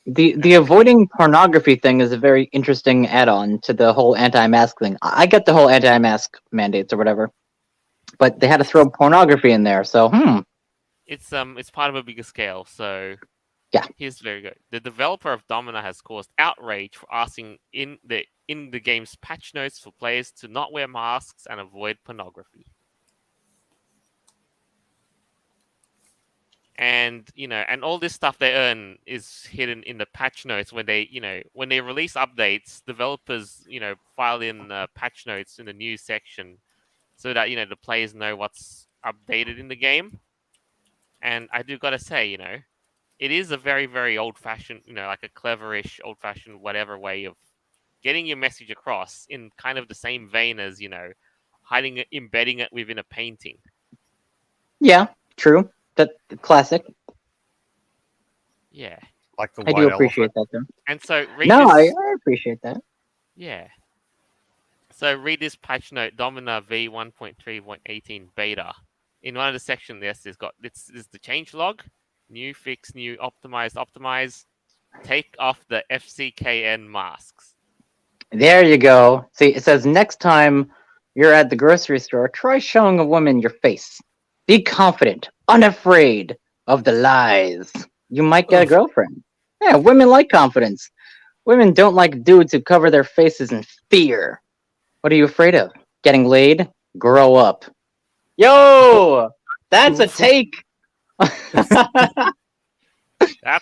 the avoiding pornography thing is a very interesting add-on to the whole anti-mask thing. I get the whole anti-mask mandates or whatever, but they had to throw pornography in there. So It's part of a bigger scale. So yeah, here's very good. The developer of Domina has caused outrage for asking in the game's patch notes for players to not wear masks and avoid pornography. And and all this stuff they earn is hidden in the patch notes when they release updates. Developers file in patch notes in the news section so that the players know what's updated in the game. And I do gotta say, it is a very, very old-fashioned, like a cleverish, old-fashioned, whatever way of getting your message across in kind of the same vein as hiding it, embedding it within a painting. yeah, true. That classic. Yeah, like the I white do appreciate elephant. that though. and so read No, this. I appreciate that. Yeah. So read this patch note, Domina v1.3.18 beta. In one of the sections, this is the change log, new fix, new optimize. Take off the FCKN masks. There you go. See, it says next time you're at the grocery store, try showing a woman your face. Be confident, unafraid of the lies. You might get a girlfriend. Yeah, women like confidence. Women don't like dudes who cover their faces in fear. What are you afraid of? Getting laid? Grow up. Yo! That's a take! That's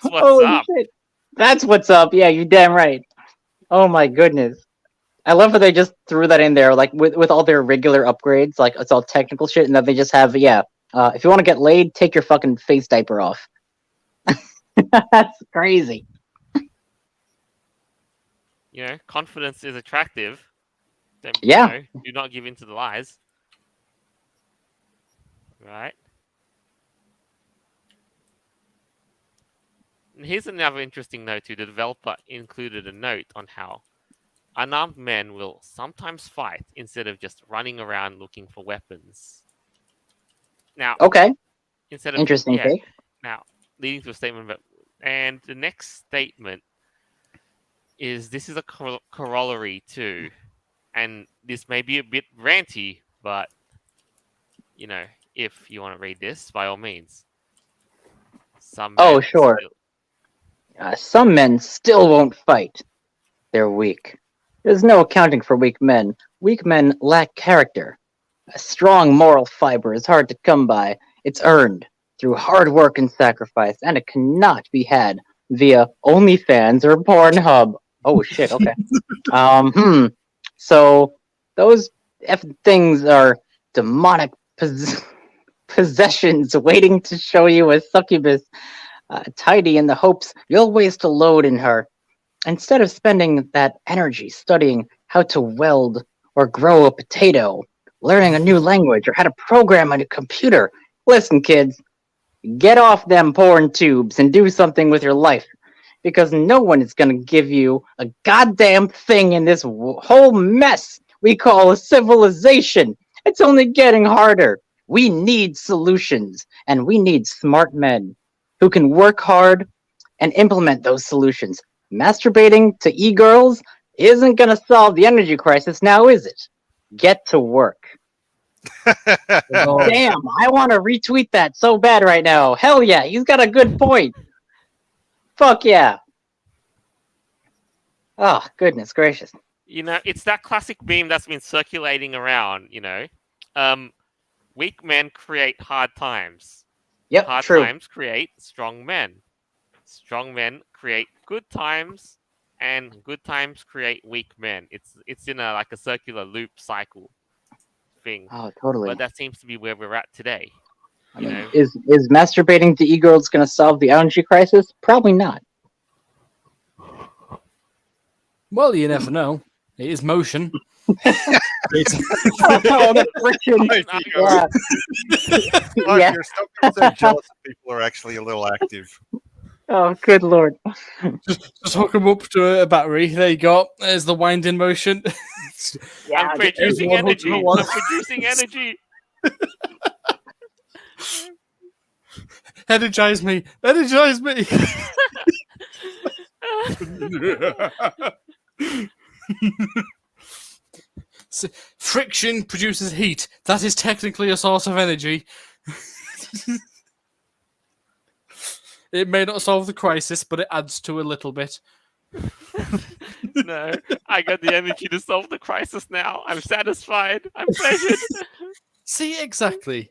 what's Holy up. shit. That's what's up. Yeah, you're damn right. Oh my goodness. I love how they just threw that in there, like with all their regular upgrades, like it's all technical shit, and that they just have, if you want to get laid, take your fucking face diaper off. That's crazy. Confidence is attractive. Then, Yeah. do not give in to the lies. Right? And here's another interesting note too. The developer included a note on how unarmed men will sometimes fight instead of just running around looking for weapons. Now, Okay. instead of Interesting take. Now, leading to a statement, and the next statement is this is a corollary too, and this may be a bit ranty, but if you want to read this, by all means. Sure. Some men still won't fight. They're weak. There's no accounting for weak men. Weak men lack character. A strong moral fiber is hard to come by. It's earned through hard work and sacrifice, and it cannot be had via OnlyFans or Pornhub. Oh shit, okay. So those things are demonic possessions waiting to show you a succubus tidy in the hopes you'll waste a load in her. Instead of spending that energy studying how to weld or grow a potato, learning a new language, or how to program a computer, listen, kids, get off them porn tubes and do something with your life. Because no one is going to give you a goddamn thing in this whole mess we call a civilization. It's only getting harder. We need solutions, and we need smart men who can work hard and implement those solutions. Masturbating to e-girls isn't going to solve the energy crisis now, is it? Get to work. Oh, Damn, I want to retweet that so bad right now. Hell yeah, he's got a good point. Fuck yeah. Oh, goodness gracious. It's that classic meme that's been circulating around, weak men create hard times. Yep, Hard true. times create strong men. Strong men create good times, and good times create weak men. It's in a circular loop cycle thing. Oh, totally. But that seems to be where we're at today. I mean, is masturbating to e-girls going to solve the energy crisis? Probably not. well, you never know. It is motion. It's- Oh, the friction. Yeah. Look, Yeah. you're still getting so jealous that people are actually a little active. Oh, good lord. just hook them up to a battery. There you go. There's the winding motion. Yeah, I'm producing everyone energy. hooked to one. I'm producing energy. Energize me. Energize me. Friction produces heat. That is technically a source of energy. It may not solve the crisis, but it adds to a little bit. No, I got the energy to solve the crisis now. I'm satisfied. I'm pleasured. See, exactly.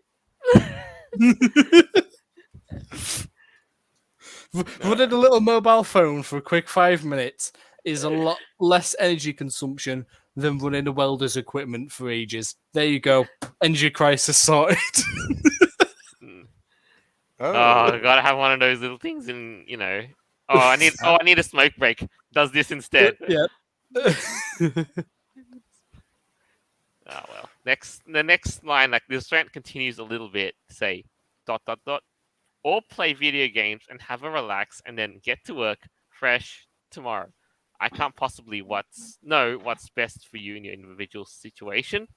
Running a little mobile phone for a quick 5 minutes is a lot less energy consumption than running a welder's equipment for ages. There you go. Energy crisis sorted. Oh, I gotta have one of those little things in, Oh, I need a smoke break. Does this instead. Yeah. Oh well. The next line, this rant continues a little bit. Say, ... Or play video games and have a relax, and then get to work fresh tomorrow. I can't possibly know what's best for you in your individual situation.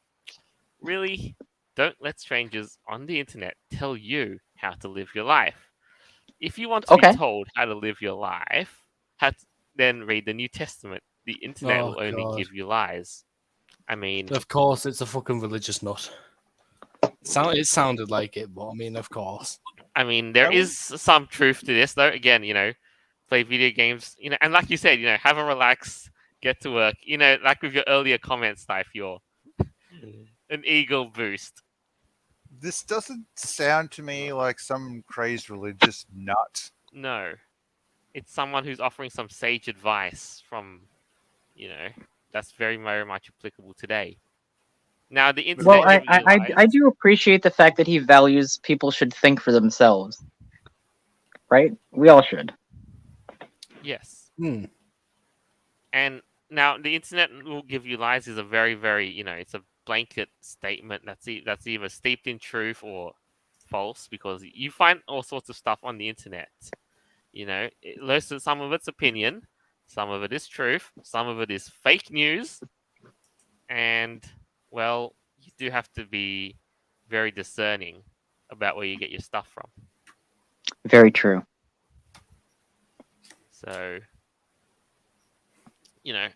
Really, don't let strangers on the internet tell you how to live your life. If you want to Okay. be told how to live your life, then read the New Testament. The internet Oh, will only God. give you lies. I mean, Of course, it's a fucking religious nut. It sounded like it, but I mean, of course. there is some truth to this, though. Again, play video games, and like you said, have a relax, get to work. Like with your earlier comments, if you're an eagle boost. This doesn't sound to me like some crazed religious nut. No, it's someone who's offering some sage advice from, that's very, very much applicable today. Now, the internet. Well, I realized- do appreciate the fact that he values people should think for themselves. Right? We all should. Yes. Hmm. And now the internet will give you lies is a very, very, it's a blanket statement that's either steeped in truth or false, because you find all sorts of stuff on the internet. Some of it's opinion, some of it is truth, some of it is fake news, and well, you do have to be very discerning about where you get your stuff from. Very true. So,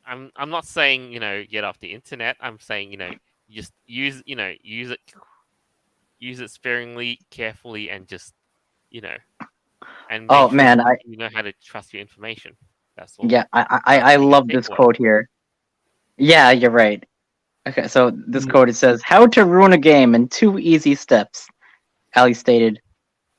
I'm not saying, get off the internet. I'm saying, just use it sparingly, carefully, and just, and make Oh, sure man, you know how to trust your information. That's all. Yeah, I love this quote here. Yeah, you're right. Okay, so this Mm. quote, it says, "How to ruin a game in 2 easy steps." Ali stated,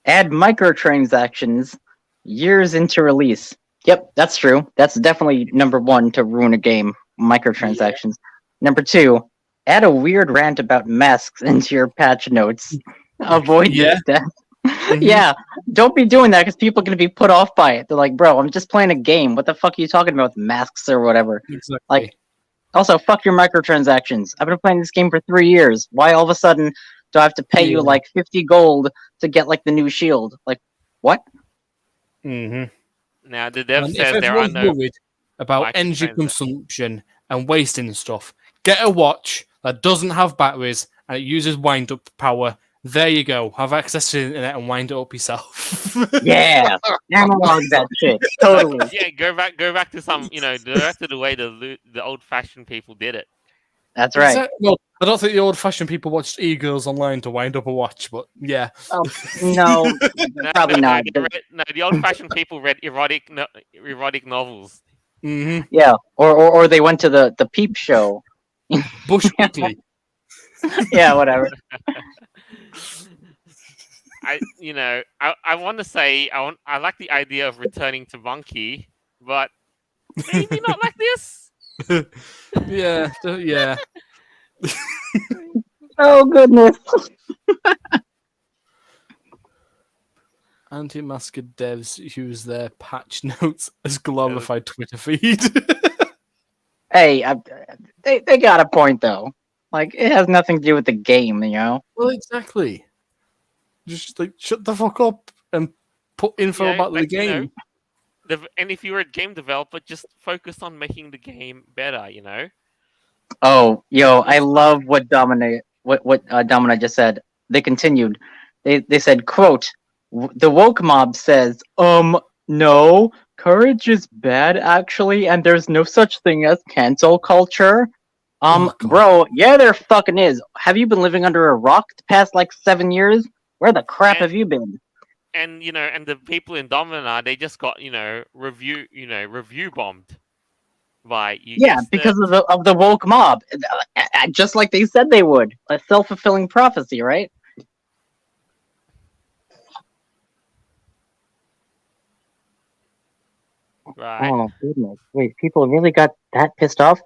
"Add microtransactions years into release." Yep, that's true. That's definitely number one to ruin a game. Yeah. Microtransactions. Number two, add a weird rant about masks into your patch notes. Avoid this Yeah. step. Mhm. Yeah, don't be doing that because people are gonna be put off by it. They're like, "Bro, I'm just playing a game. What the fuck are you talking about with masks or whatever?" Like, Exactly. also, fuck your microtransactions. I've been playing this game for 3 years. Why all of a sudden do I have to pay you Yeah. like 50 gold to get like the new shield? Like, what? Mhm. Now the dev And if says there are everyone's no worried about energy microtransactions. consumption and wasting stuff, get a watch that doesn't have batteries and it uses wind up power. There you go. Have access to the internet and wind it up yourself. Yeah, analog that shit. No, Totally. yeah, go back to some, go back to the way the old fashioned people did it. That's right. Exactly. Well, I don't think the old-fashioned people watched e-girls online to wind up a watch, but yeah. Oh, no, No, probably no, not. the old fashioned people read erotic novels. Hmm. Yeah, or they went to the peep show. Bush Weekly. Yeah, whatever. I want to say I like the idea of returning to Monkey, but maybe not like this. Yeah, yeah. Oh goodness. Anti-masked devs use their patch notes as glorified Twitter feed. Hey, they got a point though. Like, it has nothing to do with the game, you know. Well, exactly. Just like shut the fuck up and put info Yeah, about the but game. and if you were a game developer, just focus on making the game better. Oh, yo, I love what Domina just said. They continued. They said, "Quote: The woke mob says, no, courage is bad actually, and there's no such thing as cancel culture." Oh god. Bro, yeah, there fucking is. Have you been living under a rock the past like 7 years? Where the crap And have you been? and the people in Domina, they just got review bombed by, you Yeah, guessed it. because of the woke mob, just like they said they would. A self-fulfilling prophecy, right? Right. Oh goodness! Wait, people really got that pissed off?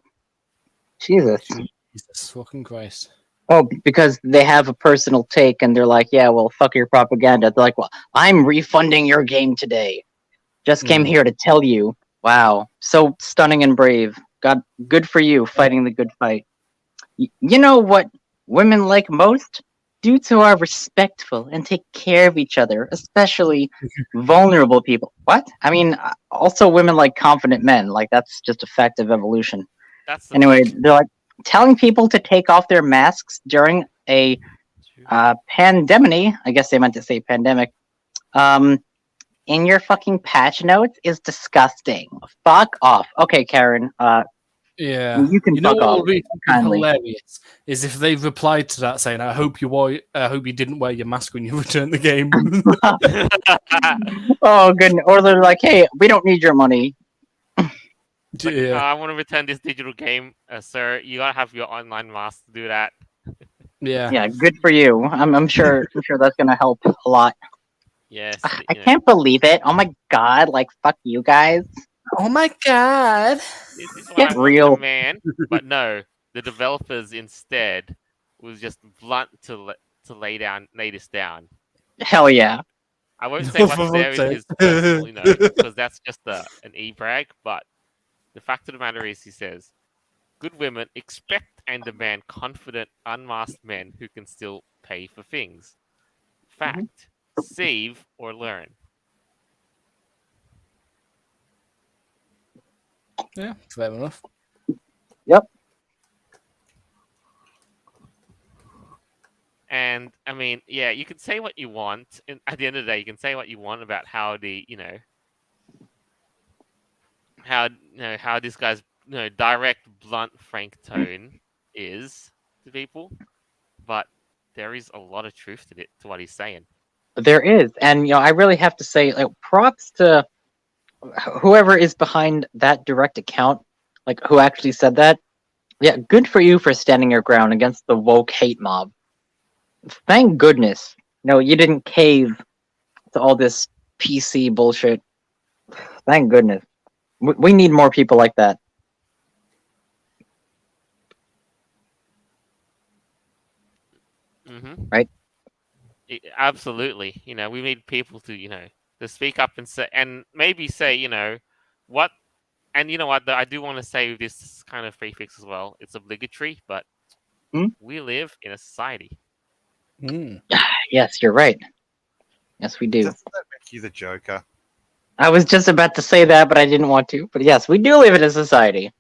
Jesus! Jesus fucking Christ. Oh, because they have a personal take, and they're like, "Yeah, well, fuck your propaganda." They're like, "Well, I'm refunding your game today. Just came Mm. here to tell you." Wow, so stunning and brave. God, good for you, fighting the good fight. You know what women like most? Dudes who are respectful and take care of each other, especially vulnerable people. What? I mean, also women like confident men. Like, that's just a fact of evolution. That's the Anyway, thing. they're like telling people to take off their masks during a pandemic. I guess they meant to say pandemic. Um, in your fucking patch notes is disgusting. Fuck off. Okay, Karen. Yeah. You can You know fuck what off would be fucking kindly. hilarious is if they replied to that saying, I hope you didn't wear your mask when you returned the game. Oh, goodness. Or they're like, hey, we don't need your money. It's like, Yeah. I want to return this digital game, sir. You gotta have your online mask to do that. Yeah. Yeah, good for you. I'm sure that's gonna help a lot. Yes, I can't believe it. Oh my god, like fuck you guys. Oh my god. this is what Get I want from a real. man. But no, the developers instead was just blunt to lay this down. Hell yeah. I won't say what's there in his personal, because that's just an e-brag. But the fact of the matter is, he says, good women expect and demand confident, unmasked men who can still pay for things. Fact. Save or learn. Yeah, fair enough. Yep. And I mean, yeah, you can say what you want. And at the end of the day, you can say what you want about how how this guy's direct, blunt, frank tone is to people. But there is a lot of truth to what he's saying. There is. And I really have to say, like, props to whoever is behind that direct account, like who actually said that. Yeah, good for you for standing your ground against the woke hate mob. Thank goodness. No, you didn't cave to all this PC bullshit. Thank goodness. We need more people like that. Mm-hmm. Right? Absolutely. We need people to, to speak up and say, and maybe say, what, and you know what, I do want to say this kind of prefix as well. It's obligatory, but Hmm? we live in a society. Mm. Yes, you're right. Yes, we do. Doesn't that make you the Joker? I was just about to say that, but I didn't want to. But yes, we do live in a society.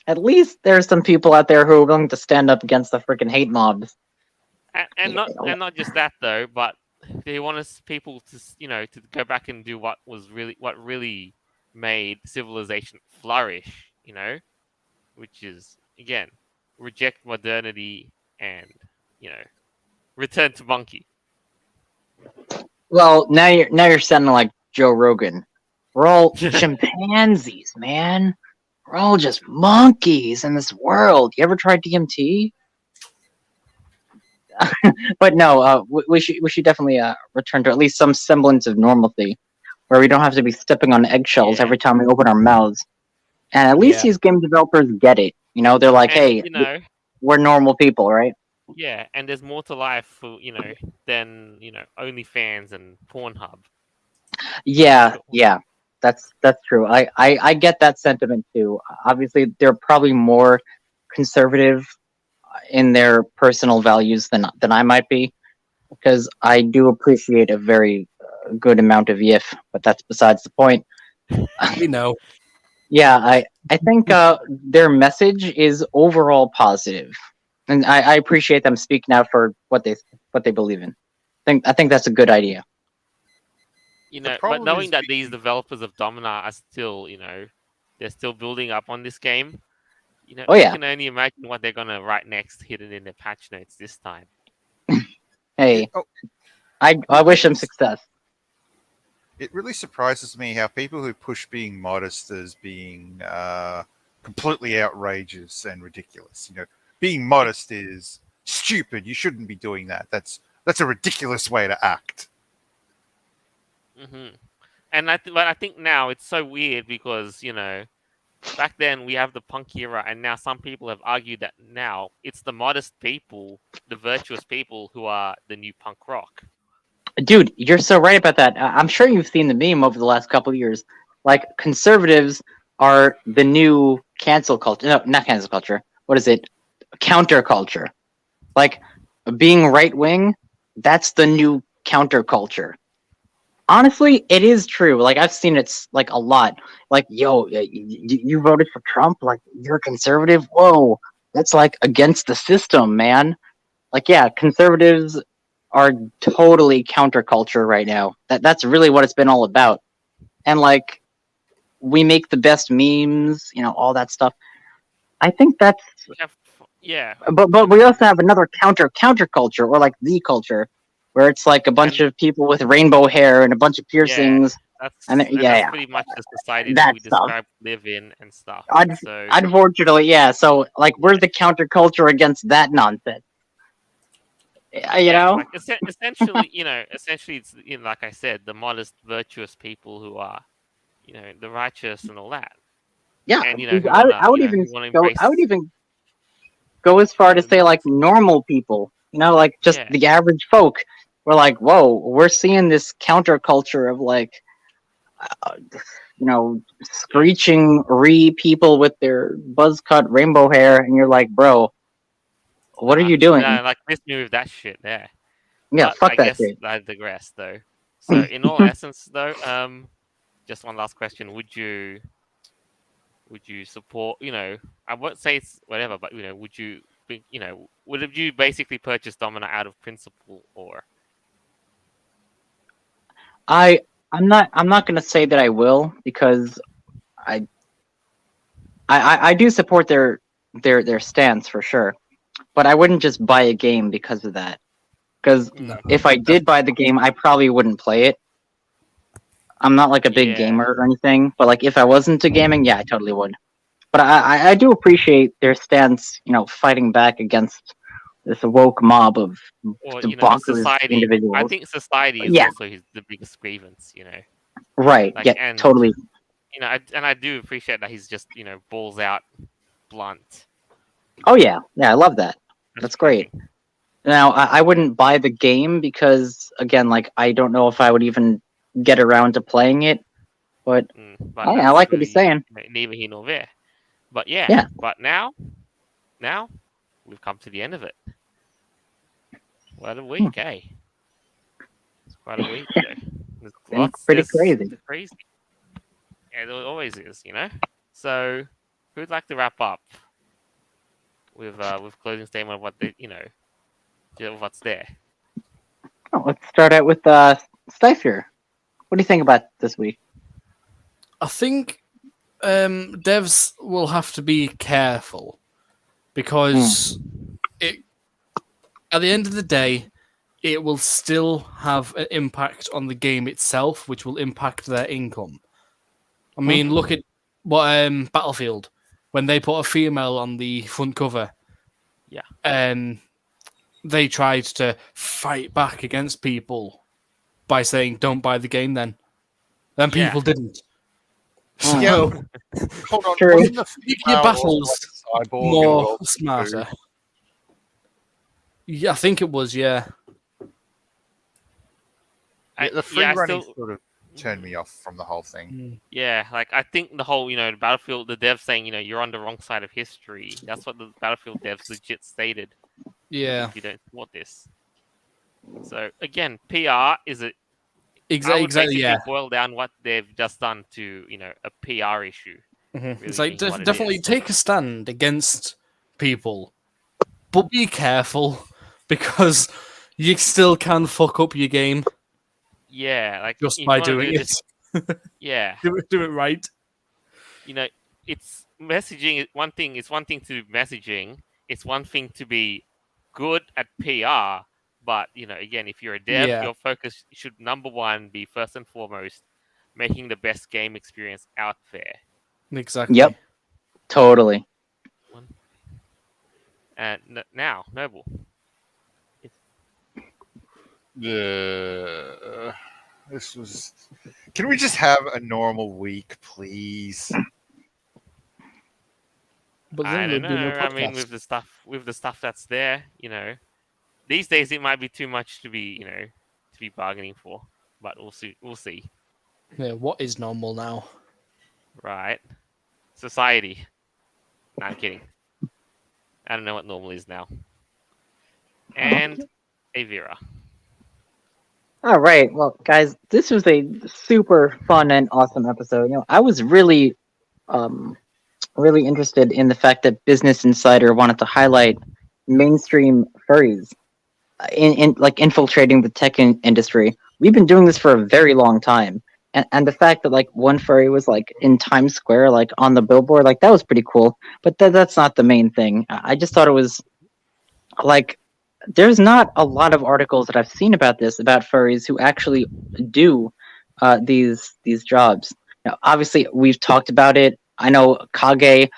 At least there's some people out there who are willing to stand up against the freaking hate mobs. And not just that though, but they want us people to to go back and do what really made civilization flourish, which is again reject modernity and you know return to monkey. Well, now you're sounding like Joe Rogan. We're all chimpanzees, man. We're all just monkeys in this world. You ever tried DMT? But no, we should definitely return to at least some semblance of normalcy, where we don't have to be stepping on eggshells Yeah. every time we open our mouths. And at least Yeah. these game developers get it. They're like, And hey, we're normal people, right? yeah, and there's more to life for than OnlyFans and Pornhub. Yeah, Sure. yeah, that's true. I get that sentiment too. Obviously, they're probably more conservative in their personal values than I might be, because I do appreciate a very good amount of YIF, but that's besides the point. We know. Yeah, I think their message is overall positive, and I appreciate them speaking out for what they believe in. I think that's a good idea. The But problem knowing is that these developers of Domina are still, they're still building up on this game, Oh I yeah, can only imagine what they're gonna write next, hidden in their patch notes this time. hey, oh, I it wish them really success. it really surprises me how people who push being modest as being completely outrageous and ridiculous. Being modest is stupid. You shouldn't be doing that. That's a ridiculous way to act. Hmm. And but I think now it's so weird because back then we have the punk era, and now some people have argued that now it's the modest people, the virtuous people, who are the new punk rock. Dude, you're so right about that. I'm sure you've seen the meme over the last couple of years. Like, conservatives are the new cancel culture. No, not cancel culture. What is it? Counterculture. Like, being right wing, that's the new counterculture. Honestly, it is true. Like, I've seen it like a lot. Like, yo, you voted for Trump? Like, you're a conservative? Whoa, that's like against the system, man. Like, yeah, conservatives are totally counterculture right now. That's really what it's been all about. And like, we make the best memes, all that stuff. I think that's, Yeah, but we also have another counterculture, or like the culture, where it's like a bunch and of people with rainbow hair and a bunch of yeah, piercings, and that's yeah, pretty much the society that that we stuff. describe, live in, and stuff. So Unfortunately, yeah. So like, we're the counterculture against that nonsense. You yeah, know? like essentially, essentially, it's like I said, the modest, virtuous people who are, the righteous and all that, Yeah. and Dude, who I wanna, would even who wanna go. embrace, I would even go as far to the say like nuance. normal people, like just Yeah, the average folk. We're like, whoa, we're seeing this counterculture of like, uh, yeah. screeching people with their buzz cut rainbow hair, and you're like, bro, what are Nah, you doing? nah, like this move, that shit there. Yeah, But fuck I that guess shit. I digress, though. So, in all essence, though, just one last question: would you support? I won't say it's whatever, but would you think? Would you basically purchase Domina out of principle, or I I'm not gonna say that I will, because I I do support their stance for sure, but I wouldn't just buy a game because of that. Because No. Mm, if I did buy the game, I probably wouldn't play it. I'm not like a big yeah, gamer or anything, but like if I wasn't into gaming, yeah, I totally would. But I do appreciate their stance, fighting back against this woke mob of Or the bonkers society. I individuals. think society is Yeah, also the biggest grievance. right. Like Yeah, and totally. I do appreciate that he's just balls out, blunt. Oh yeah, yeah. I love that. That's That's great. refreshing. Now, I wouldn't buy the game because, again, like I don't know if I would even get around to playing it. But But I that's like what he's really saying. neither here nor there. But yeah, Yeah. but now we've come to the end of it. What a week, eh? It's quite a week, though. There's Been lots. pretty There's crazy. crazy. Yeah, there always is. So, who'd like to wrap up with closing statement of what what's there? Oh, let's start out with Stifer. What do you think about this week? I think devs will have to be careful because it, at the end of the day, it will still have an impact on the game itself, which will impact their income. I mean, look at what Battlefield when they put a female on the front cover. Yeah. They tried to fight back against people by saying, "Don't buy the game." Then Yeah. people didn't. Mm. Yeah. So Hold on. True. Wasn't the make your female also battles like a cyborg in more World War II? smarter. Yeah, I think it was. Yeah. Yeah, the free I running still, sort of turned me off from the whole thing. yeah, like I think the whole, the Battlefield, the devs saying, you're on the wrong side of history. That's what the Battlefield devs legit stated. Yeah. If you don't support this. So again, PR is it. I would Exactly. basically Yeah. boil down what they've just done to, a PR issue. Really It's like being what it definitely is. take a stand against people, but be careful because you still can fuck up your game Yeah, like just if by you wanna doing do it. this, yeah, Do it right. it's messaging. One thing it's one thing to do messaging. It's one thing to be good at PR. But again, if you're a dev, Yeah. your focus should number one be first and foremost making the best game experience out there. Exactly. Yep. Totally. And now, Noble. This was. Can we just have a normal week, please? But I then don't there'd be no know. I mean, podcast. with the stuff that's there, these days it might be too much to be bargaining for. But we'll see. We'll see. Yeah, what is normal now? Right? Society. No, I'm kidding. I don't know what normal is now. And Avira. All right. Well, guys, this was a super fun and awesome episode. I was really, really interested in the fact that Business Insider wanted to highlight mainstream furries in like infiltrating the tech industry. We've been doing this for a very long time. And the fact that like one furry was like in Times Square, like on the billboard, like that was pretty cool. But that's not the main thing. I just thought it was like there's not a lot of articles that I've seen about this about furries who actually do these jobs. Now, obviously, we've talked about it. I know Kage.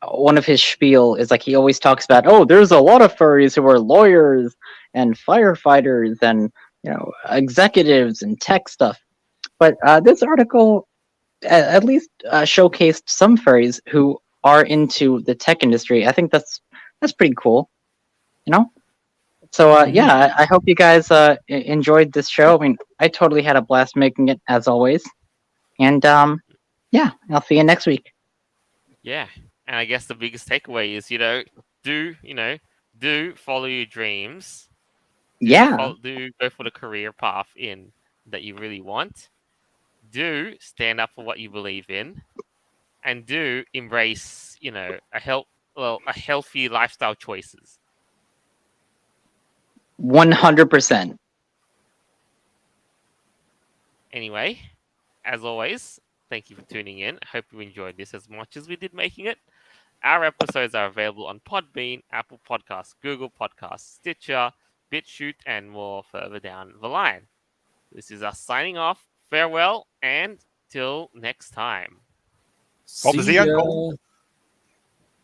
One of his spiel is like he always talks about, oh, there's a lot of furries who are lawyers and firefighters and executives and tech stuff. But this article at least showcased some furries who are into the tech industry. I think that's pretty cool. So yeah, I hope you guys enjoyed this show. I mean, I totally had a blast making it as always. And yeah, I'll see you next week. Yeah, and I guess the biggest takeaway is do follow your dreams. Yeah. Do go for the career path in that you really want. Do stand up for what you believe in, and do embrace a healthy lifestyle choices. 100%. Anyway, as always, thank you for tuning in. I hope you enjoyed this as much as we did making it. Our episodes are available on Podbean, Apple Podcasts, Google Podcasts, Stitcher, BitChute, and more further down the line. This is us signing off. Farewell, and till next time. Bob is the See uncle. ya.